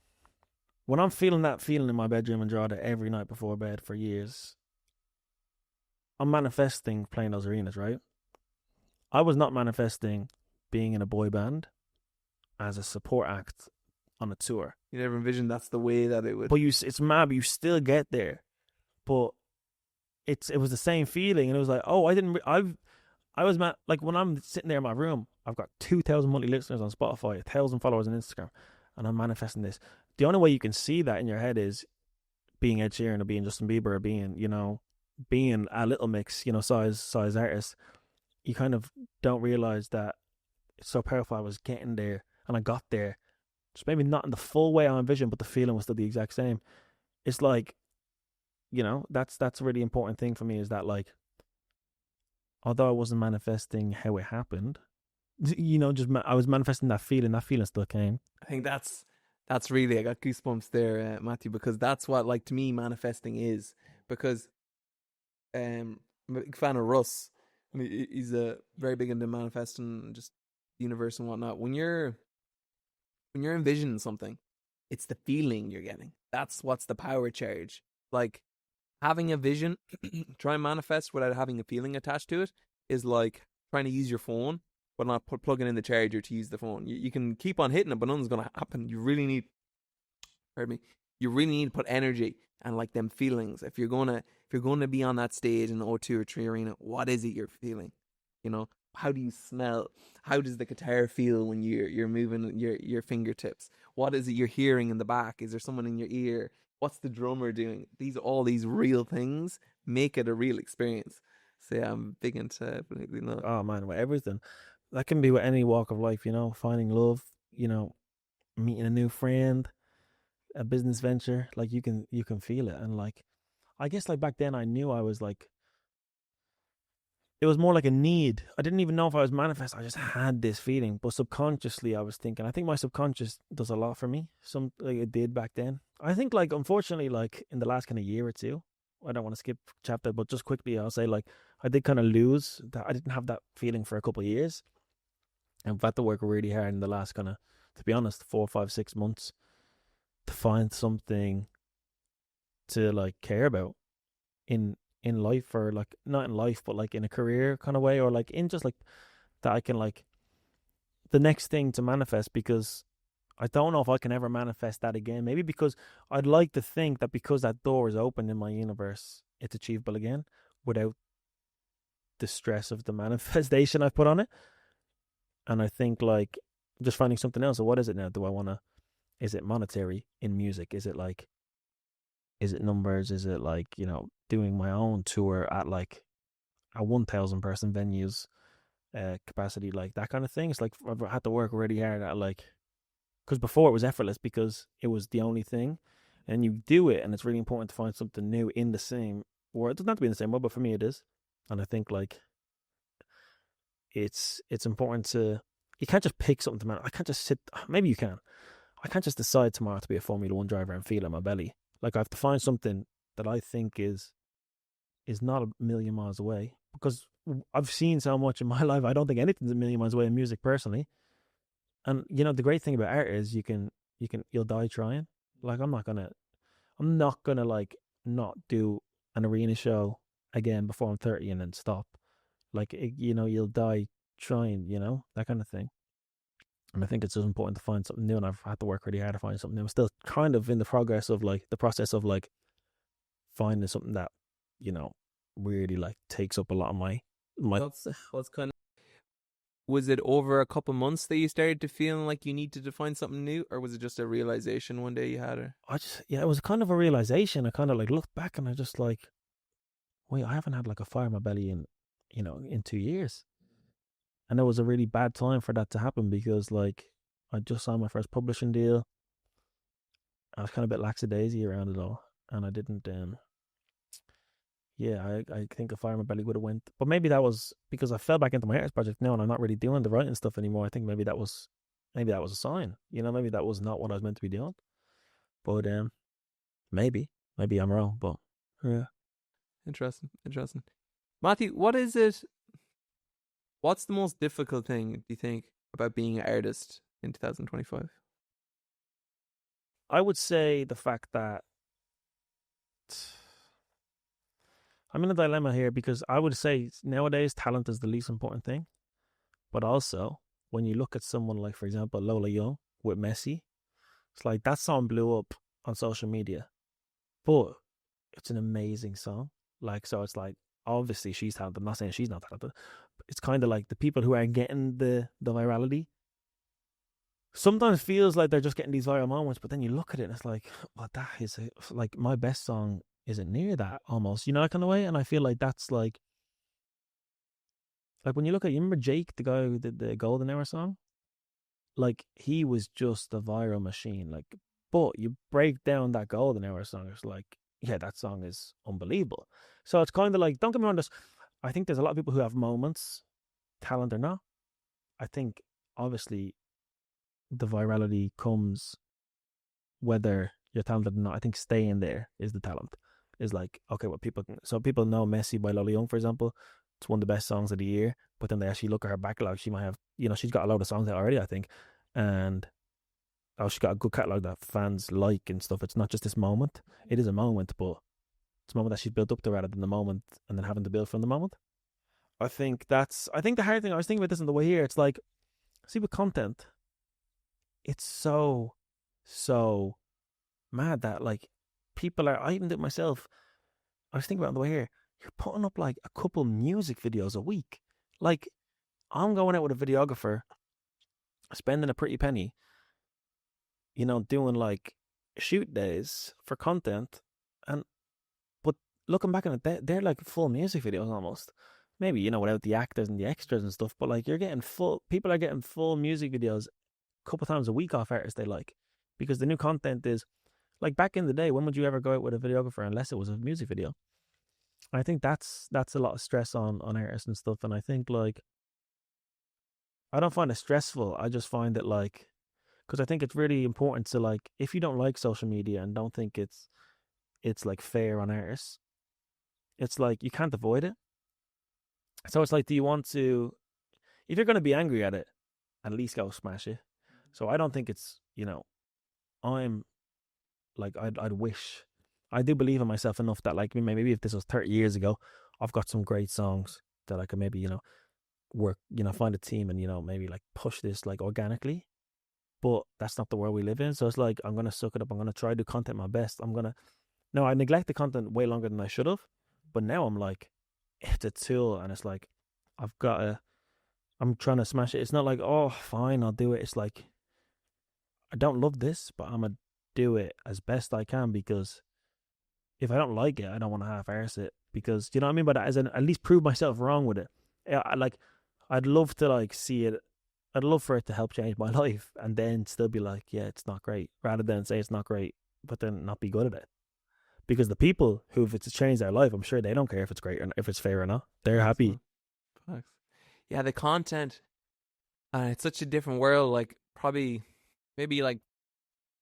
When I'm feeling that feeling in my bedroom and Drogheda every night before bed for years, I'm manifesting playing those arenas, right? I was not manifesting being in a boy band as a support act on a tour. You never envisioned that's the way that it would... But it's mad, but you still get there. But it was the same feeling, and it was like, oh, I was mad. Like, when I'm sitting there in my room, I've got 2,000 monthly listeners on Spotify, 1,000 followers on Instagram, and I'm manifesting this. The only way you can see that in your head is being Ed Sheeran or being Justin Bieber or being, you know, being a Little Mix, you know, size artist. You kind of don't realize that it's so powerful. I was getting there, and I got there. Just maybe not in the full way I envisioned, but the feeling was still the exact same. It's like, you know, that's a really important thing for me, is that, like, although I wasn't manifesting how it happened, you know, I was manifesting that feeling. That feeling still came. I think that's really, I got goosebumps there, Matthew, because that's what, like, to me, manifesting is. Because I'm a big fan of Russ. I mean, he's very big into manifesting just the universe and whatnot. When you're envisioning something, it's the feeling you're getting. That's what's the power charge. Like, having a vision, try and manifest without having a feeling attached to it, is like trying to use your phone but not plugging in the charger to use the phone. You can keep on hitting it, but nothing's going to happen. You really need, you really need to put energy and like them feelings. If you're gonna be on that stage in the O2 or 3 Arena, what is it you're feeling? You know, how do you smell? How does the guitar feel when you're moving your fingertips? What is it you're hearing in the back? Is there someone in your ear? What's the drummer doing? All these real things make it a real experience. So yeah, I'm big into Oh man, with everything. That can be with any walk of life, finding love, meeting a new friend, a business venture. Like you can feel it. And like I guess like back then I knew I was like it was more like a need. I didn't even know if I was manifest. I just had this feeling. But subconsciously I was thinking, I think my subconscious does a lot for me. Some like it did back then. I think like unfortunately, like in the last kind of year or two, I don't want to skip chapter, but just quickly I'll say like I did kind of lose that. I didn't have that feeling for a couple of years. And I've had to work really hard in the last kind of, to be honest, 4, 5, 6 months to find something to like care about in life, or like not in life but like in a career kind of way, or like in just like that I can like the next thing to manifest, because I don't know if I can ever manifest that again. Maybe because I'd like to think that because that door is open in my universe, it's achievable again without the stress of the manifestation I've put on it. And I think like just finding something else. So what is it now? Do I want to, is it monetary in music? Is it like, is it numbers? Is it like, doing my own tour at like a 1,000 person venues capacity, like that kind of thing? It's like I've had to work really hard at like, because before it was effortless because it was the only thing, and you do it and it's really important to find something new in the same world. It doesn't have to be in the same world, but for me it is. And I think like it's important to, you can't just pick something to man. I can't just sit, maybe you can. I can't just decide tomorrow to be a Formula One driver and feel it in my belly. Like I have to find something that I think is not a million miles away, because I've seen so much in my life. I don't think anything's a million miles away in music personally. And the great thing about art is you'll die trying. Like I'm not gonna like not do an arena show again before I'm 30 and then stop. Like you'll die trying, that kind of thing. And I think it's just important to find something new, and I've had to work really hard to find something new. I'm still kind of in the process of like finding something that, really like takes up a lot of my What's kind of, was it over a couple months that you started to feel like you needed to find something new, or was it just a realization one day you had it? It was kind of a realization. I kind of like looked back and I just like, wait, I haven't had like a fire in my belly in 2 years. And it was a really bad time for that to happen, because like I just signed my first publishing deal. I was kind of a bit lackadaisy around it all, and I didn't. I think a fire in my belly would have went, but maybe that was because I fell back into my artist project now, and I'm not really doing the writing stuff anymore. I think maybe that was a sign. Maybe that was not what I was meant to be doing. But maybe I'm wrong. But yeah, interesting. Matthew, what is it? What's the most difficult thing, do you think, about being an artist in 2025? I would say the fact that I'm in a dilemma here, because I would say nowadays talent is the least important thing. But also, when you look at someone like, for example, Lola Young with Messi, it's like that song blew up on social media, but it's an amazing song. Like, so it's like, obviously she's talented. I'm not saying she's not talented. It's kind of like the people who are getting the virality sometimes feels like they're just getting these viral moments, but then you look at it and it's like, well, that is like my best song isn't near that, almost, that kind of way. And I feel like that's like when you look at, you remember Jake, the guy who did the Golden Hour song? Like he was just a viral machine. Like, but you break down that Golden Hour song, it's like, yeah, that song is unbelievable. So it's kind of like, don't get me wrong, I think there's a lot of people who have moments, talent or not. I think obviously the virality comes whether you're talented or not. I think staying there is the talent. Is like, okay, what people know Messi by Lola Young, for example. It's one of the best songs of the year, but then they actually look at her backlog. She might have, she's got a lot of songs out already, I think, and she's got a good catalog that fans like and stuff. It's not just this moment. It is a moment, but it's a moment that she's built up to rather than the moment and then having to build from the moment. I think the hard thing, I was thinking about this on the way here. It's like, see, with content, it's so mad that like people are. I even did it myself. I was thinking about it on the way here. You're putting up like a couple music videos a week. Like I'm going out with a videographer, spending a pretty penny, doing like shoot days for content, and but looking back on it, they're like full music videos almost. Maybe without the actors and the extras and stuff, but like you're getting full. People are getting full music videos a couple times a week off artists they like, because the new content is like back in the day. When would you ever go out with a videographer unless it was a music video? I think that's a lot of stress on artists and stuff, and I think like I don't find it stressful. I just find it like because I think it's really important to like if you don't like social media and don't think it's like fair on artists, it's like you can't avoid it. So it's like, do you want to? If you're going to be angry at it, at least go smash it. So I don't think it's I'm like I'd wish I do believe in myself enough that like maybe if this was 30 years ago, I've got some great songs that I could maybe work find a team and maybe like push this like organically. But that's not the world we live in. So it's like I'm gonna suck it up. I'm gonna try to do content my best. No, I neglect the content way longer than I should have. But now I'm like, it's a tool, and it's like I'm trying to smash it. It's not like, oh, fine, I'll do it. It's like I don't love this, but I'm gonna do it as best I can, because if I don't like it, I don't want to half-arse it, because you know what I mean by that, as in at least prove myself wrong with it. I'd love to like see it. I'd love for it to help change my life, and then still be like, yeah, it's not great, rather than say it's not great, but then not be good at it. Because the people who, if it's changed their life, I'm sure they don't care if it's great or if it's fair or not. They're happy. Facts. Yeah, the content, it's such a different world. Like maybe like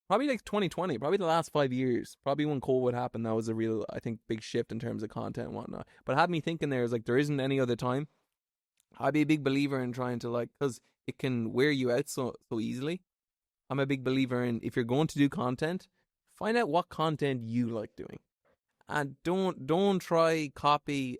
2020, probably the last 5 years, probably when COVID happened, that was a real, I think, big shift in terms of content and whatnot. But it had me thinking there is like there isn't any other time. I'd be a big believer in trying to like, because it can wear you out so easily. I'm a big believer in if you're going to do content, find out what content you like doing, and don't try copy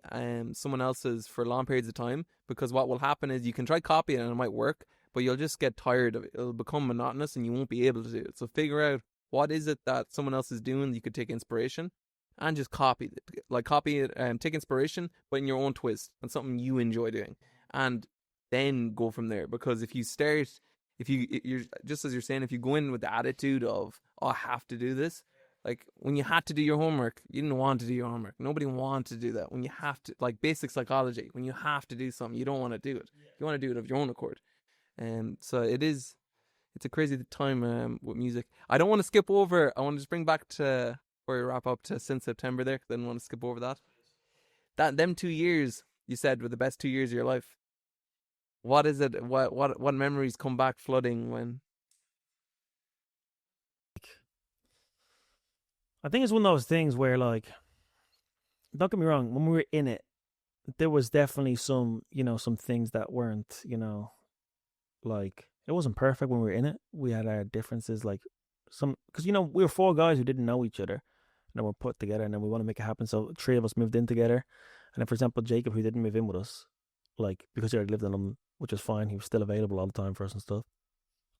someone else's for long periods of time, because what will happen is you can try copy it and it might work, but you'll just get tired of it. It'll become monotonous and you won't be able to do it. So figure out what is it that someone else is doing that you could take inspiration and just copy it. Like copy it and take inspiration, but in your own twist and something you enjoy doing, and then go from there. Because if you're just as you're saying, if you go in with the attitude of, oh, I have to do this, like when you had to do your homework, you didn't want to do your homework. Nobody wanted to do that. When you have to, like basic psychology, when you have to do something, you don't want to do it. You want to do it of your own accord. So it's a crazy time with music. I don't want to skip over. I want to just bring back to where we wrap up to since September there, because I didn't want to skip over that. Them 2 years you said were the best 2 years of your life. What is it? What memories come back flooding when? I think it's one of those things where, like, don't get me wrong, when we were in it, there was definitely some things that weren't, like, it wasn't perfect when we were in it. We had our differences, like, because, we were four guys who didn't know each other, and then we're put together, and then we want to make it happen. So three of us moved in together. And then, for example, Jacob, who didn't move in with us, like, because he already lived in London, which was fine. He was still available all the time for us and stuff.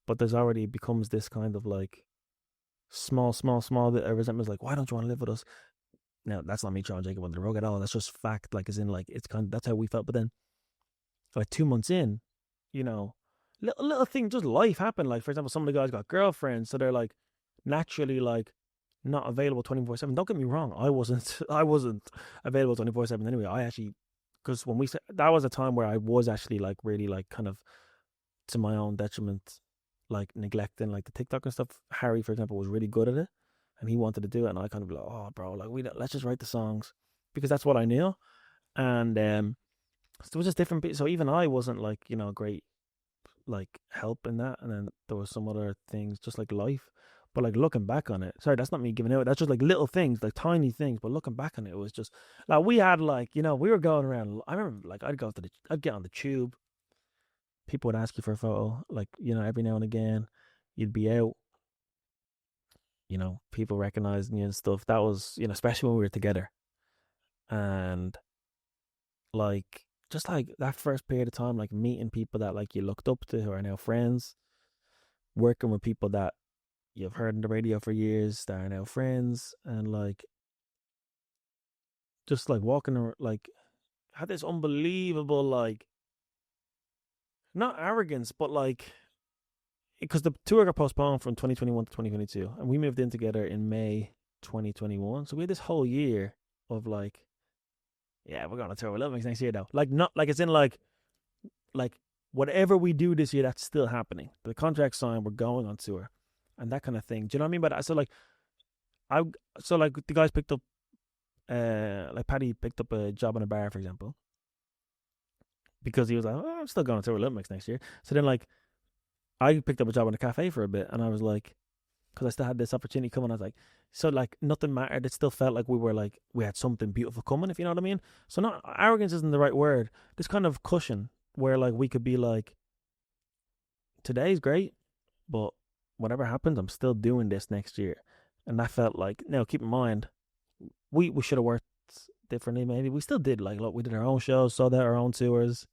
But there's already becomes this kind of, like, small bit of resentment. Like, why don't you want to live with us? Now, that's not me throwing Jacob on the rug at all. That's just fact. Like, as in, like, it's kind of, that's how we felt. But then, like, 2 months in, little thing, just life happened. Like, for example, some of the guys got girlfriends, so they're like naturally like not available 24/7. Don't get me wrong, I wasn't available 24/7 anyway. I actually, because when we said that was a time where I was actually like really like kind of to my own detriment, like neglecting like the TikTok and stuff. Harry, for example, was really good at it, and he wanted to do it, and I kind of be like, oh, bro, like let's just write the songs, because that's what I knew, and so it was just different. So even I wasn't like great like help in that, and then there was some other things just like life. But like looking back on it, sorry, that's not me giving out. That's just like little things, like tiny things. But looking back on it, it was just like we had like we were going around. I remember like I'd get on the tube. People would ask you for a photo, like every now and again. You'd be out, people recognizing you and stuff. That was especially when we were together, and like just like that first period of time, like meeting people that like you looked up to who are now friends, working with people that you've heard on the radio for years that are now friends, and like just like walking around, like had this unbelievable like not arrogance, but like because the tour got postponed from 2021 to 2022, and we moved in together in May 2021. So we had this whole year of like, yeah, we're going to tour with Little Mix next year though. Like not like it's in like whatever we do this year, that's still happening. The contract signed, we're going on tour, and that kind of thing. Do you know what I mean by that? So like, the guys picked up, like Paddy picked up a job in a bar, for example, because he was like, oh, I'm still going to tour with Little Mix next year. So then like, I picked up a job in a cafe for a bit, and I was like, because I still had this opportunity coming, I was like, so like nothing mattered. It still felt like we had something beautiful coming, if you know what I mean. So not arrogance isn't the right word. This kind of cushion where like we could be like, today's great, but whatever happens, I'm still doing this next year. And that felt like, now keep in mind, we should have worked differently. Maybe we still did. Like, look, we did our own shows, saw that our own tours,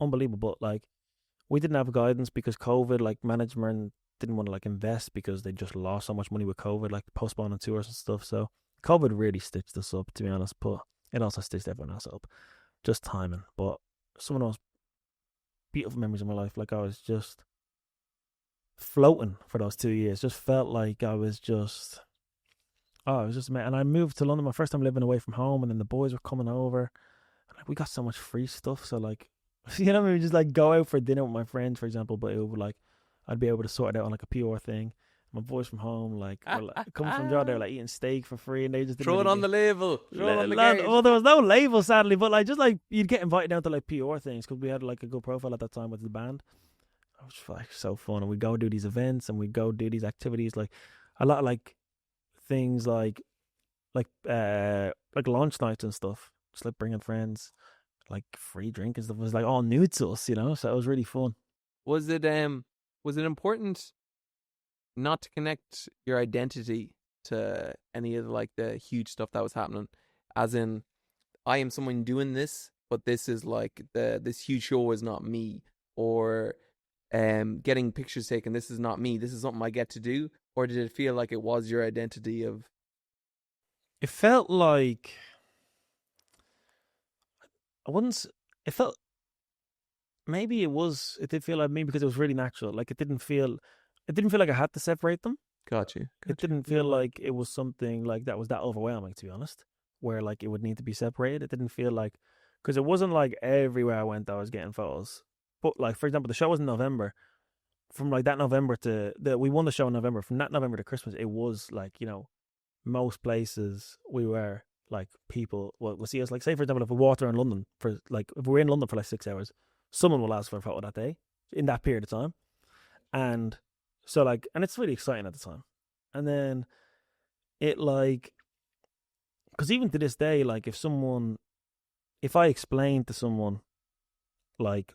unbelievable. But like, we didn't have guidance because COVID. Like, management didn't want to like invest because they just lost so much money with COVID, like postponing tours and stuff. So COVID really stitched us up, to be honest. But it also stitched everyone else up. Just timing. But some of those beautiful memories of my life, like I was just floating for those 2 years. Just felt like I was just, oh, it was just, man. And I moved to London, my first time living away from home, and then the boys were coming over, and like we got so much free stuff. So like, you know what I mean? Just like go out for dinner with my friends, for example, but it would like, I'd be able to sort it out on like a PR thing. My boys from home, like, were, like coming from job, they were like eating steak for free, and they just didn't throw it really on the label, throw it on the gauge. well, there was no label, sadly, but like just like you'd get invited down to like PR things because we had like a good profile at that time with the band. It was like so fun, and we'd go do these events and we'd go do these activities, like a lot of like things like launch nights and stuff, just like bringing friends, like free drink and stuff. It was like all new to us, you know. So it was really fun. Was it important not to connect your identity to any of like the huge stuff that was happening? As in, I am someone doing this, but this is like this huge show is not me, or getting pictures taken, this is not me, this is something I get to do? Or did it feel like it was your identity of? It felt like it felt, maybe it did feel like me because it was really natural. Like it didn't feel like I had to separate them. Got you. It didn't feel like it was something like that was that overwhelming, to be honest, where like it would need to be separated. It didn't feel like, because it wasn't like everywhere I went I was getting photos. But like, for example, the show was in November. From like that November we won the show in November. From that November to Christmas, it was like, you know, most places we were like, people will see us. Like, say for example, if we walked around London for like, if we're in London for like 6 hours, someone will ask for a photo that day in that period of time. And so like, and it's really exciting at the time. And then it like, because even to this day, like if I explain to someone, like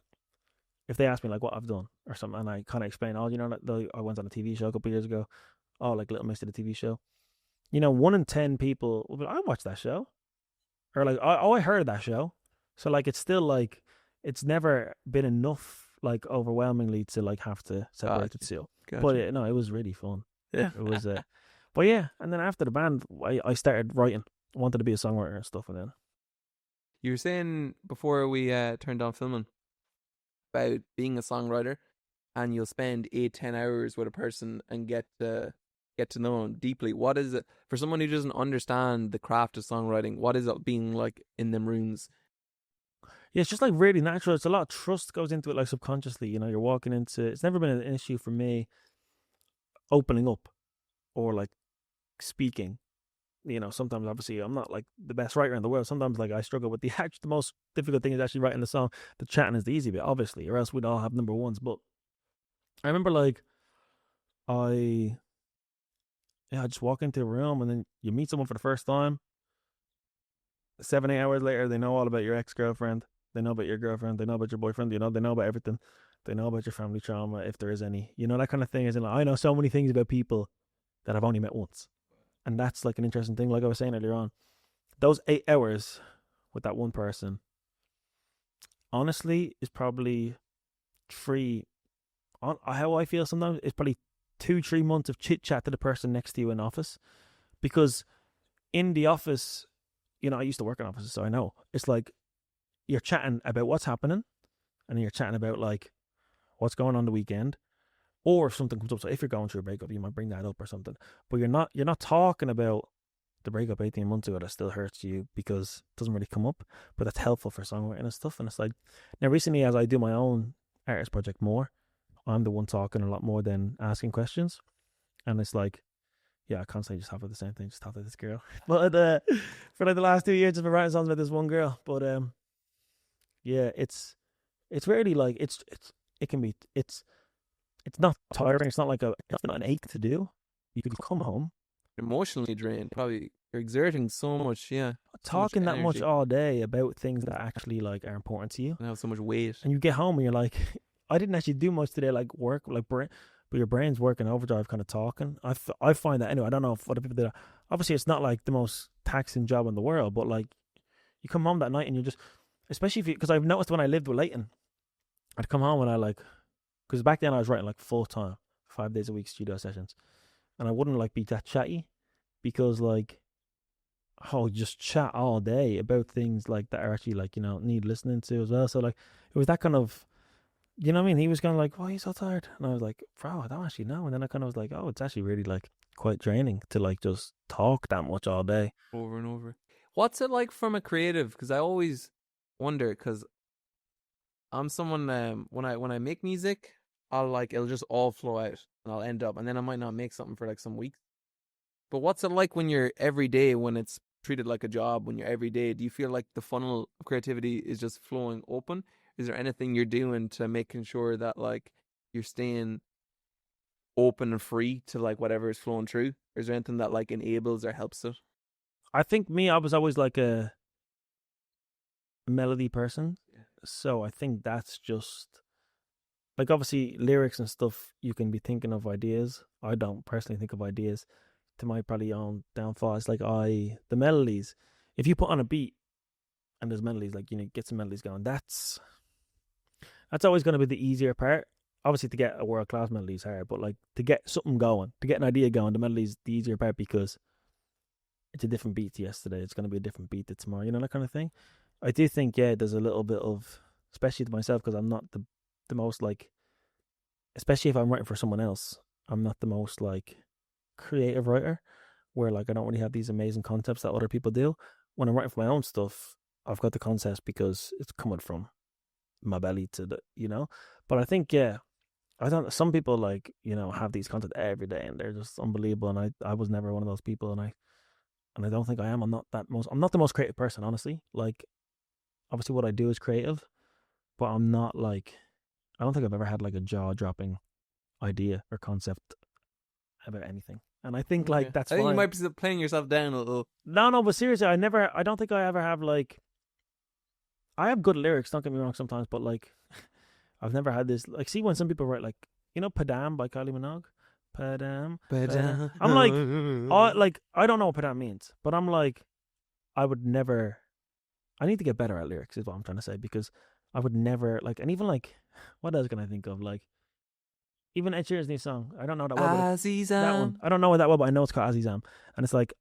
if they ask me like what I've done or something, and I kind of explain, oh, you know, like, I went on a TV show a couple of years ago, oh, like Little Mix did a TV show, you know, 1 in 10 people will be like, I watched that show, or like, I heard of that show. So like, it's still like, it's never been enough, like overwhelmingly, to like have to separate the two. But no, it was really fun. Yeah, it was. But yeah, and then after the band, I started writing. I wanted to be a songwriter and stuff, and then. You were saying before we turned on filming about being a songwriter, and you'll spend 8-10 hours with a person and get to know them deeply. What is it for someone who doesn't understand the craft of songwriting? What is it being like in them rooms? Yeah, it's just like really natural. It's a lot of trust goes into it, like subconsciously. You know, you're walking into. It's never been an issue for me opening up or like speaking. You know, sometimes obviously I'm not like the best writer in the world. Sometimes like I struggle with the most difficult thing is actually writing the song. The chatting is the easy bit, obviously, or else we'd all have number ones. But I remember like I just walk into a room and then you meet someone for the first time. 7-8 hours later, they know all about your ex-girlfriend. They know about your girlfriend. They know about your boyfriend. You know, they know about everything. They know about your family trauma, if there is any. You know, that kind of thing. Is like, I know so many things about people that I've only met once. And that's like an interesting thing. Like I was saying earlier on, those 8 hours with that one person, honestly, is probably how I feel sometimes, is probably 2-3 months of chit chat to the person next to you in office, because in the office, you know, I used to work in offices, so I know it's like you're chatting about what's happening, and you're chatting about like what's going on the weekend, or if something comes up. So if you're going through a breakup, you might bring that up or something. But you're not talking about the breakup 18 months ago that still hurts you, because it doesn't really come up. But that's helpful for songwriting and stuff. And it's like, now recently, as I do my own artist project more, I'm the one talking a lot more than asking questions. And it's like, yeah, I constantly just have the same thing, just talk to this girl. But for like the last 2 years, I've been writing songs about this one girl. But yeah, it's really like it's not tiring. It's not like it's not an ache to do. You could come home Emotionally drained. Probably you're exerting so much. Yeah, talking that much energy. all day about things that actually like are important to you, And have so much weight. and you get home and you're like, I didn't actually do much today, like work, like but your brain's working overdrive, kind of talking. I find that anyway. I don't know if other people do that. Obviously, it's not like the most taxing job in the world, but like you come home that night and you're just, especially if because I've noticed when I lived with Leighton, I'd come home and I like, because back then I was writing like full time, 5 days a week studio sessions, and I wouldn't like be that chatty, because like, oh, just chat all day about things like that are actually like, you know, need listening to as well. So like it was that kind of, you know what I mean? He was kind of like, why are you so tired? And I was like, bro, I don't actually know. And then I kind of was like, oh, it's actually really like quite draining to like just talk that much all day. Over and over. What's it like from a creative? Because I always wonder, because I'm someone, when I make music, it'll just all flow out, and I'll end up, and then I might not make something for like some weeks. But what's it like when you're every day, when it's treated like a job, when you're every day? Do you feel like the funnel of creativity is just flowing open? Is there anything you're doing to making sure that like you're staying open and free to like whatever is flowing through? Or is there anything that like enables or helps it? I think I was always like a melody person. Yeah. So I think that's just like, obviously lyrics and stuff, you can be thinking of ideas. I don't personally think of ideas. To my probably own downfall, it's like the melodies, if you put on a beat and there's melodies, like, you know, get some melodies going, that's always going to be the easier part. Obviously to get a world-class melody is hard, but like to get something going, to get an idea going, the melody is the easier part, because it's a different beat to yesterday, it's going to be a different beat to tomorrow, you know, that kind of thing. I do think, yeah, there's a little bit of, especially to myself, because I'm not the most like, especially if I'm writing for someone else, I'm not the most like creative writer, where like I don't really have these amazing concepts that other people do. When I'm writing for my own stuff, I've got the concepts because it's coming from my belly to the, you know. But I think, yeah, I don't, some people like, you know, have these concepts every day and they're just unbelievable, and I was never one of those people, and I don't think I am. I'm not the most creative person, honestly. Like, obviously what I do is creative, but I'm not like, I don't think I've ever had like a jaw-dropping idea or concept about anything. And I think like that's I think fine. you might be playing yourself down a little. No, but seriously, I don't think I ever have like, I have good lyrics, don't get me wrong sometimes, but like I've never had this, like, see when some people write like, you know, Padam by Kylie Minogue? Padam. I'm like, I don't know what Padam means, but I'm like, I would never, I need to get better at lyrics is what I'm trying to say, because I would never like, and even like, what else can I think of? Like, even Ed Sheeran's new song, I don't know that well. Azizam. That one, I don't know it that well, but I know it's called Azizam, and it's like,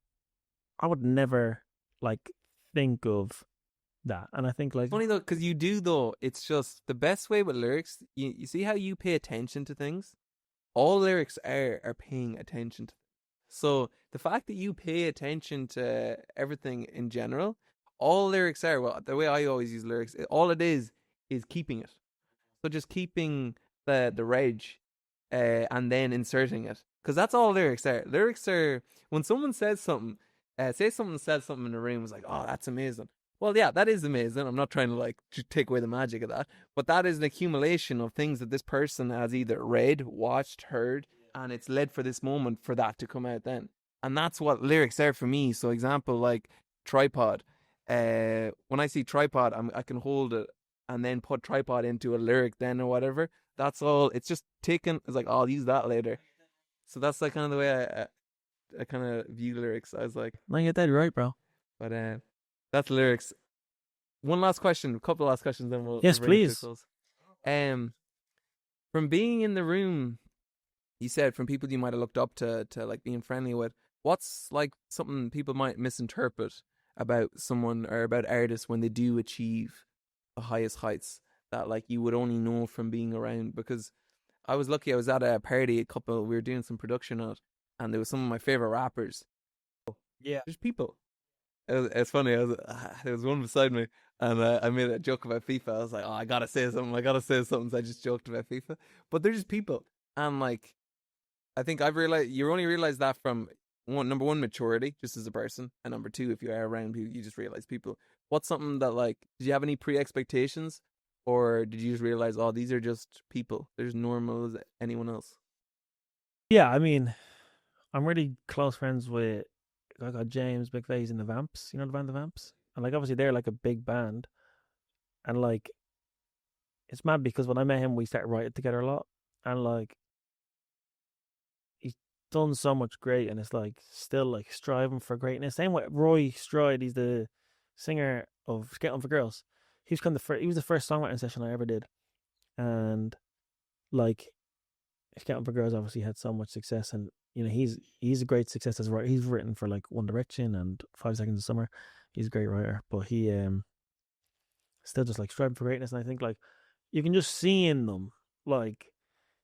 I would never like think of that. And I think like, Funny though, because you do though. It's just the best way with lyrics. You see how you pay attention to things. All lyrics are paying attention to. So the fact that you pay attention to everything in general, all lyrics are, well, the way I always use lyrics, all it is keeping it. So just keeping the reg, and then inserting it, because that's all lyrics are. Lyrics are when someone says something, say someone says something in the room, was like, oh, that's amazing. Well, yeah, that is amazing. I'm not trying to like take away the magic of that, but that is an accumulation of things that this person has either read, watched, heard, and it's led for this moment for that to come out then. And that's what lyrics are for me. So example, like tripod. When I see tripod, I can hold it and then put tripod into a lyric then or whatever. That's all. It's just taken. It's like, oh, I'll use that later. So that's like kind of the way I kind of view lyrics. I was like, no, you're dead right, bro. But that's lyrics. One last question, a couple of last questions, then we'll yes, bring it to a please. close. From being in the room, you said from people you might have looked up to like being friendly with. What's like something people might misinterpret about someone or about artists when they do achieve the highest heights that like you would only know from being around? Because I was lucky. I was at a party. We were doing some production on it, and there was some of my favorite rappers. Yeah. There's people. It's funny. There was one beside me, and I made a joke about FIFA. I was like, "Oh, I gotta say something. I gotta say something." So I just joked about FIFA, but they're just people, and like, I think I've realized you only realize that from number one, maturity, just as a person, and number two, if you are around people, you just realize people. What's something that like? Did you have any pre-expectations, or did you just realize, oh, these are just people? They're as normal as anyone else. Yeah, I mean, I'm really close friends with I got James McVeigh's in the Vamps. You know the band the Vamps? And like obviously they're like a big band. And like it's mad because when I met him we started writing together a lot. And like he's done so much great and it's like still like striving for greatness. Same with Roy Stride, he's the singer of Skate On for Girls. He was kind of he was the first songwriting session I ever did. And like Skate On for Girls obviously had so much success and you know he's a great success as a writer. He's written for like One Direction and 5 Seconds of Summer. He's a great writer, but he still just like striving for greatness. And I think like you can just see in them, like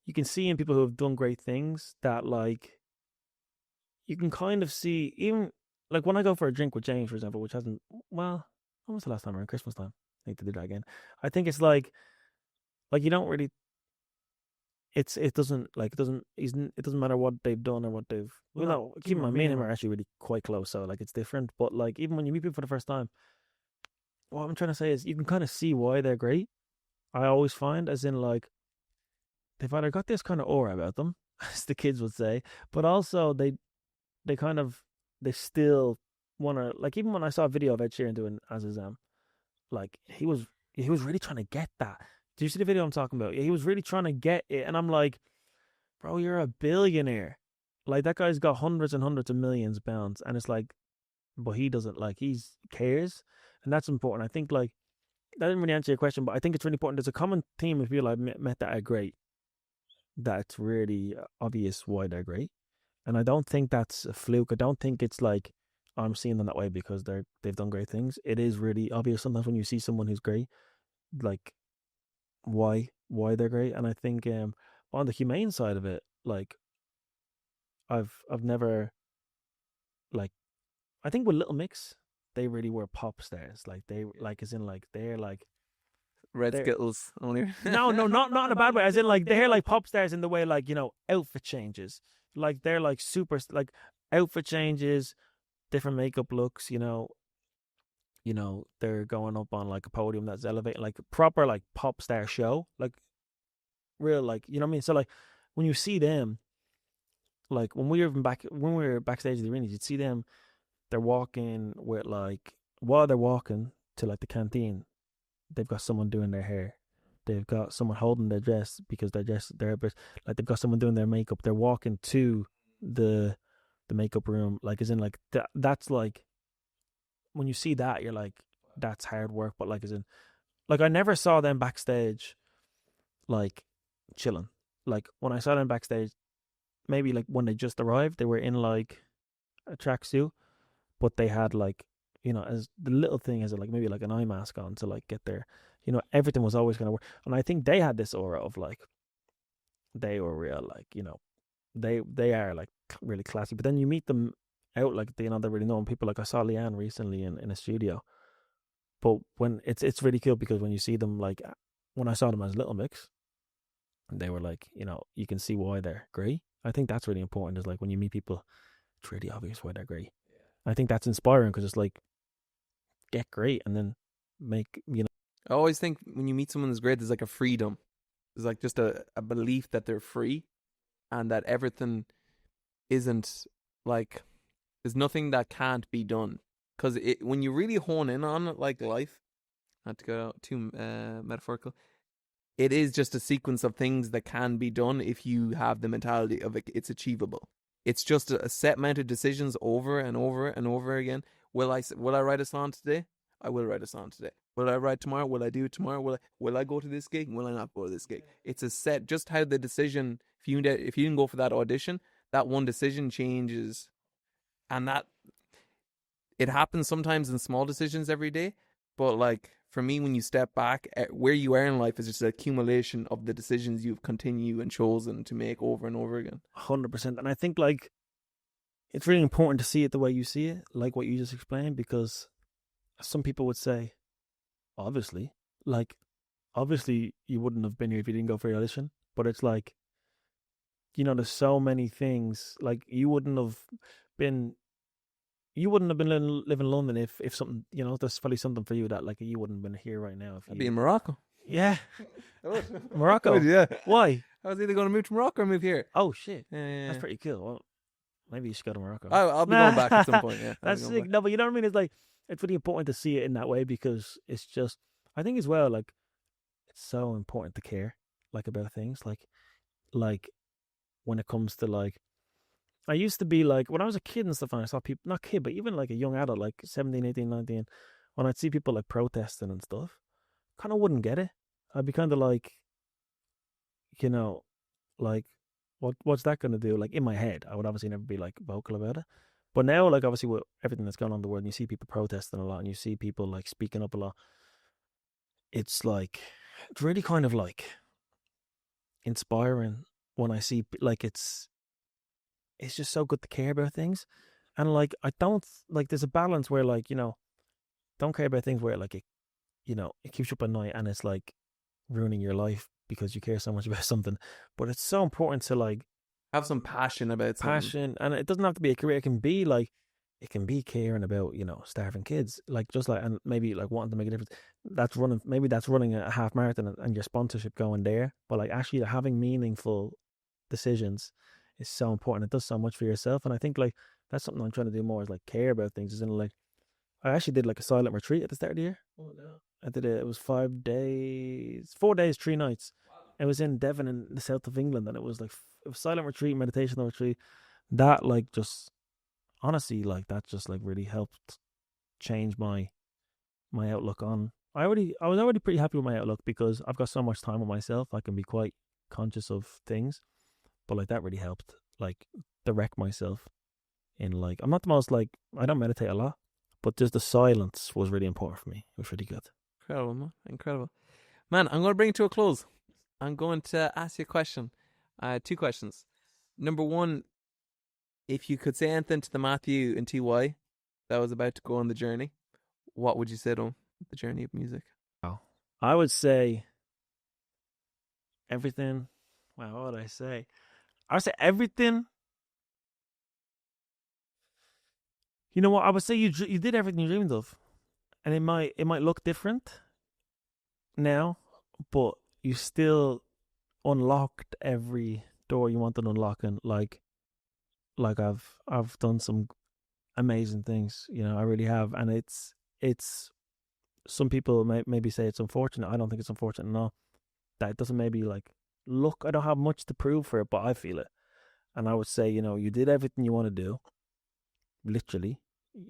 you can see in people who have done great things that like you can kind of see even like when I go for a drink with James, for example, which hasn't when was the last time around Christmas time? I need to do that again. I think it's like you don't really it doesn't matter what they've done or what they've keep in mind me and him are actually really quite close, so like it's different. But like even when you meet people for the first time, what I'm trying to say is you can kind of see why they're great. I always find as in like they've either got this kind of aura about them, as the kids would say, but also they still want to like even when I saw a video of Ed Sheeran doing Azazam, like he was really trying to get that. Do you see the video I'm talking about? Yeah, he was really trying to get it. And I'm like, bro, you're a billionaire. Like, that guy's got hundreds and hundreds of millions of pounds. And it's like, but he doesn't, like, cares. And that's important. I think, like, that didn't really answer your question, but I think it's really important. There's a common theme of people I've met that are great. That's really obvious why they're great. And I don't think that's a fluke. I don't think it's like, I'm seeing them that way because they've done great things. It is really obvious sometimes when you see someone who's great, like, why they're great. And I think on the humane side of it, like I've never like I think with Little Mix they really were pop stars. Like they like as in like they're like Red Skittles only. no not in a bad way, as in like they're like pop stars in the way like, you know, outfit changes, like they're like super like outfit changes, different makeup looks, you know, they're going up on like a podium that's elevated, like proper like pop star show, like real, like, you know what I mean? So like when you see them, like when we were backstage at the arenas, you'd see them, they're walking with like, while they're walking to like the canteen, they've got someone doing their hair. They've got someone holding their dress because they're like they've got someone doing their makeup. They're walking to the makeup room, like as in like that's like when you see that, you're like, that's hard work. But like as in, like I never saw them backstage, like chilling. Like when I saw them backstage, maybe like when they just arrived, they were in like a tracksuit, but they had like, you know, as the little thing as like maybe like an eye mask on to like get there. You know, everything was always gonna work. And I think they had this aura of like they were real, like, you know, they are like really classy. But then you meet them out, like, you know, they're really known people. Like I saw Leanne recently in a studio, but when it's really cool because when you see them, like when I saw them as Little Mix, they were like, you know, you can see why they're great. I think that's really important, is like when you meet people, it's really obvious why they're great. I think that's inspiring because it's like, get great and then make, you know. I always think when you meet someone who's great, there's like a freedom. There's like just a belief that they're free and that everything isn't like, there's nothing that can't be done. Because when you really hone in on it, like life, not to go too metaphorical, it is just a sequence of things that can be done if you have the mentality of it's achievable. It's just a set amount of decisions over and over and over again. Will I write a song today? I will write a song today. Will I write tomorrow? Will I do it tomorrow? Will I go to this gig? Will I not go to this gig? It's a set, just how the decision if you didn't go for that audition, that one decision changes, and that it happens sometimes in small decisions every day. But like for me, when you step back, where you are in life is just an accumulation of the decisions you've continued and chosen to make over and over again. 100%. And I think like it's really important to see it the way you see it, like what you just explained, because some people would say, obviously, you wouldn't have been here if you didn't go for your audition. But it's like, there's so many things. Like you wouldn't have been living in London if something, there's probably something for you that like you wouldn't have been here right now. I'd be in Morocco. Yeah. Morocco? Yeah. Why? I was either going to move to Morocco or move here. Oh, shit. Yeah. That's pretty cool. Well, maybe you should go to Morocco. I'll be going back at some point, yeah. That's sick. No, but you know what I mean? It's like, it's really important to see it in that way, because it's just, I think as well, like, it's so important to care, like, about things. Like when it comes to, like, I used to be like, when I was a kid and stuff, and I saw people, not kid, but even like a young adult, like 17, 18, 19, when I'd see people like protesting and stuff, kind of wouldn't get it. I'd be kind of like, like, what's that going to do? Like in my head, I would obviously never be like vocal about it. But now, like obviously with everything that's going on in the world, and you see people protesting a lot, and you see people like speaking up a lot, it's like, it's really kind of like inspiring when I see, like, it's just so good to care about things. And like, I don't, like, there's a balance where like, don't care about things where like it keeps you up at night and it's like ruining your life because you care so much about something. But it's so important to like have some passion about something. And it doesn't have to be a career. It can be like, it can be caring about, starving kids, like just like, and maybe like wanting to make a difference. Maybe that's running a half marathon and your sponsorship going there. But like actually having meaningful decisions is so important. It does so much for yourself. And I think like that's something I'm trying to do more, is like care about things. Is in like, I actually did like a silent retreat at the start of the year. Oh no. I did it. It was 4 days, 3 nights. It was in Devon in the south of England, and it was like, it was silent retreat, meditational retreat. That like just, honestly, like that just like really helped change my outlook on. I was already pretty happy with my outlook because I've got so much time with myself. I can be quite conscious of things, but like that really helped like direct myself in like, I'm not the most like, I don't meditate a lot, but just the silence was really important for me. It was really good. Incredible, man. Incredible. Man, I'm going to bring it to a close. I'm going to ask you a question. 2 questions. Number 1, if you could say anything to the Matthew and TY that was about to go on the journey, what would you say to him? The journey of music. Wow. I would say everything. Wow, what would I say? I would say everything. You know what? I would say you did everything you dreamed of, and it might look different now, but you still unlocked every door you wanted unlocking. Like I've done some amazing things, I really have, and it's some people maybe say it's unfortunate. I don't think it's unfortunate, no. That it doesn't maybe like look, I don't have much to prove for it, but I feel it. And I would say, you did everything you want to do. Literally,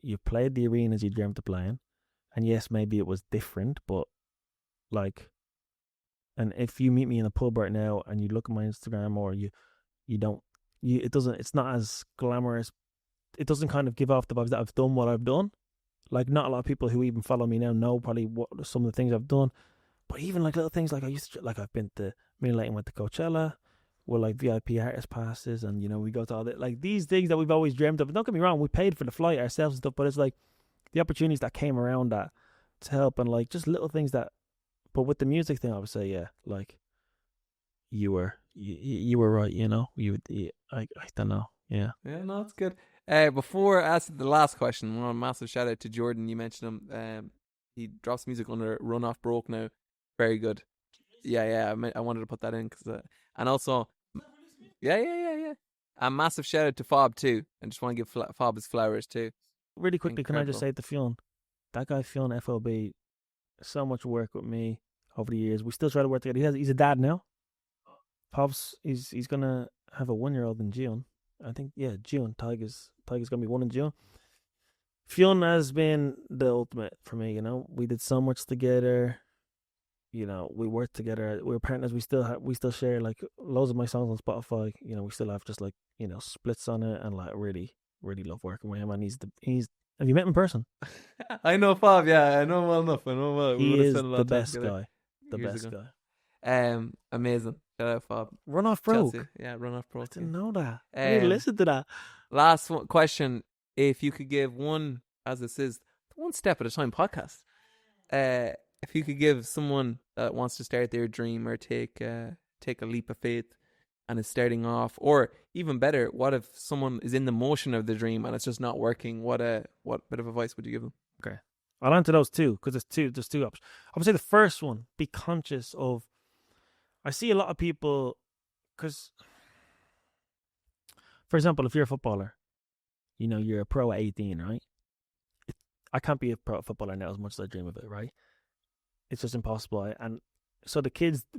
you played the arenas you dreamt of playing, and yes, maybe it was different, but like, and if you meet me in a pub right now and you look at my Instagram, or it's not as glamorous. It doesn't kind of give off the vibes that I've done what I've done. Like, not a lot of people who even follow me now know probably what some of the things I've done. But even like little things, like I've been to, me and Leighton went to Coachella with like VIP artist passes, and we go to all that, like these things that we've always dreamt of. Don't get me wrong, we paid for the flight ourselves and stuff, but it's like the opportunities that came around that to help, and like just little things that. But with the music thing, I would say, yeah, like you were right, I don't know, yeah. Yeah, no, that's good. Before I ask the last question, I want a massive shout out to Jordan. You mentioned him. He drops music under Run Off Broke now. Very good. Yeah. I wanted to put that in because, and also, yeah. A massive shout out to Fob too. I just want to give Fob his flowers too. Really quickly, Incredible. Can I just say to Fionn, that guy Fionn FOB, so much work with me over the years. We still try to work together. He's a dad now. Pops, he's gonna have a 1-year-old in June. I think, June. Tiger's gonna be 1 in June. Fionn has been the ultimate for me. We did so much together. you know, we work together. We're partners. We still share like loads of my songs on Spotify. You know, we still have just like, you know, splits on it, and like really, really love working with him. And he's. Have you met him in person? I know Fab, yeah, I know him well enough. I know him well. We He would have is spent a lot the of time best together guy. The years best ago. guy. Amazing. Shout out Fab. Run off broke. Chelsea. Yeah, run off broke. I didn't know that. I need to listen to that. Last question: if you could give one, as this is one step at a time podcast, if you could give someone that wants to start their dream or take a leap of faith and is starting off, or even better, what if someone is in the motion of the dream and it's just not working? What bit of advice would you give them? Okay, I'll answer those two because there's two options. I would say the first one: be conscious of. I see a lot of people, because, for example, if you're a footballer, you know, you're a pro at 18, right? I can't be a pro footballer now as much as I dream of it, right? It's just impossible. And so the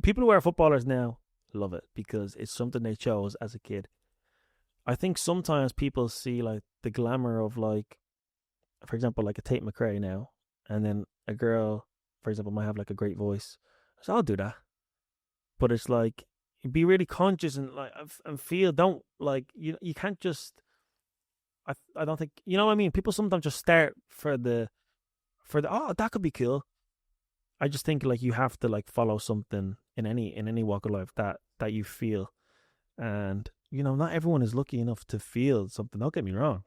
people who are footballers now love it because it's something they chose as a kid. I think sometimes people see like the glamour of, like, for example, like a Tate McRae now, and then a girl, for example, might have like a great voice. So I'll do that. But it's like, be really conscious and like and feel. Don't like you can't just. I don't think, you know what I mean. People sometimes just start for the oh, that could be cool. I just think like you have to like follow something in any walk of life that you feel, and you know, not everyone is lucky enough to feel something. Don't get me wrong.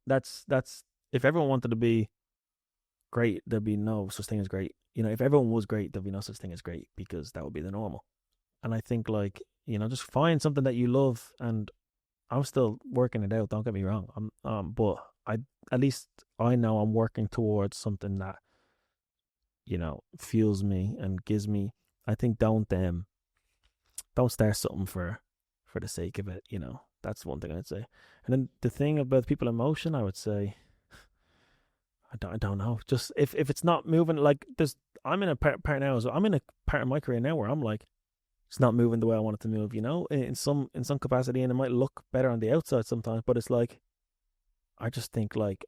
That's if everyone wanted to be great, there'd be no such thing as great. You know, if everyone was great, there'd be no such thing as great, because that would be the normal. And I think, like, you know, just find something that you love. And I'm still working it out, don't get me wrong. But at least I know I'm working towards something that, you know, fuels me and gives me. I think don't start something for the sake of it, you know. That's one thing I'd say. And then the thing about people in motion, I would say, I don't know. Just if it's not moving, like I'm in a part now. So I'm in a part of my career now where I'm like, it's not moving the way I want it to move, you know, in some capacity, and it might look better on the outside sometimes, but it's like, I just think like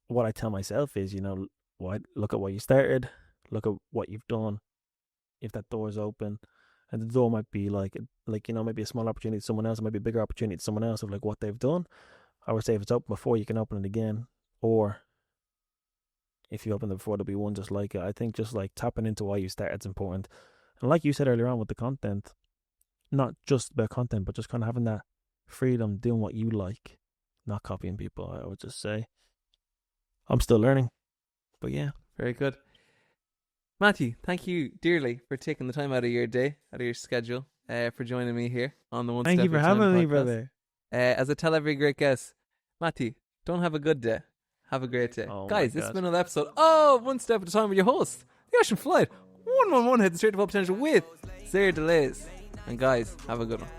what I tell myself is, you know, look at what you started, look at what you've done. If that door's open, and the door might be like, you know, maybe a small opportunity to someone else, it might be a bigger opportunity to someone else of like what they've done. I would say if it's open before, you can open it again, or if you open it before, there'll be one just like it. I think just like tapping into why you started is important. And like you said earlier on with the content, not just about content, but just kind of having that freedom, doing what you like, not copying people. I would just say, I'm still learning, but yeah. Very good. Matthew, thank you dearly for taking the time out of your day, out of your schedule, for joining me here on the One Step. Thank you for having me, brother. As I tell every great guest, Matthew, don't have a good day. Have a great day. Guys, this has been another episode of One Step at a Time with your host, the Ocean Flight 111, heading straight to full potential with Zero Delays. And guys, have a good one.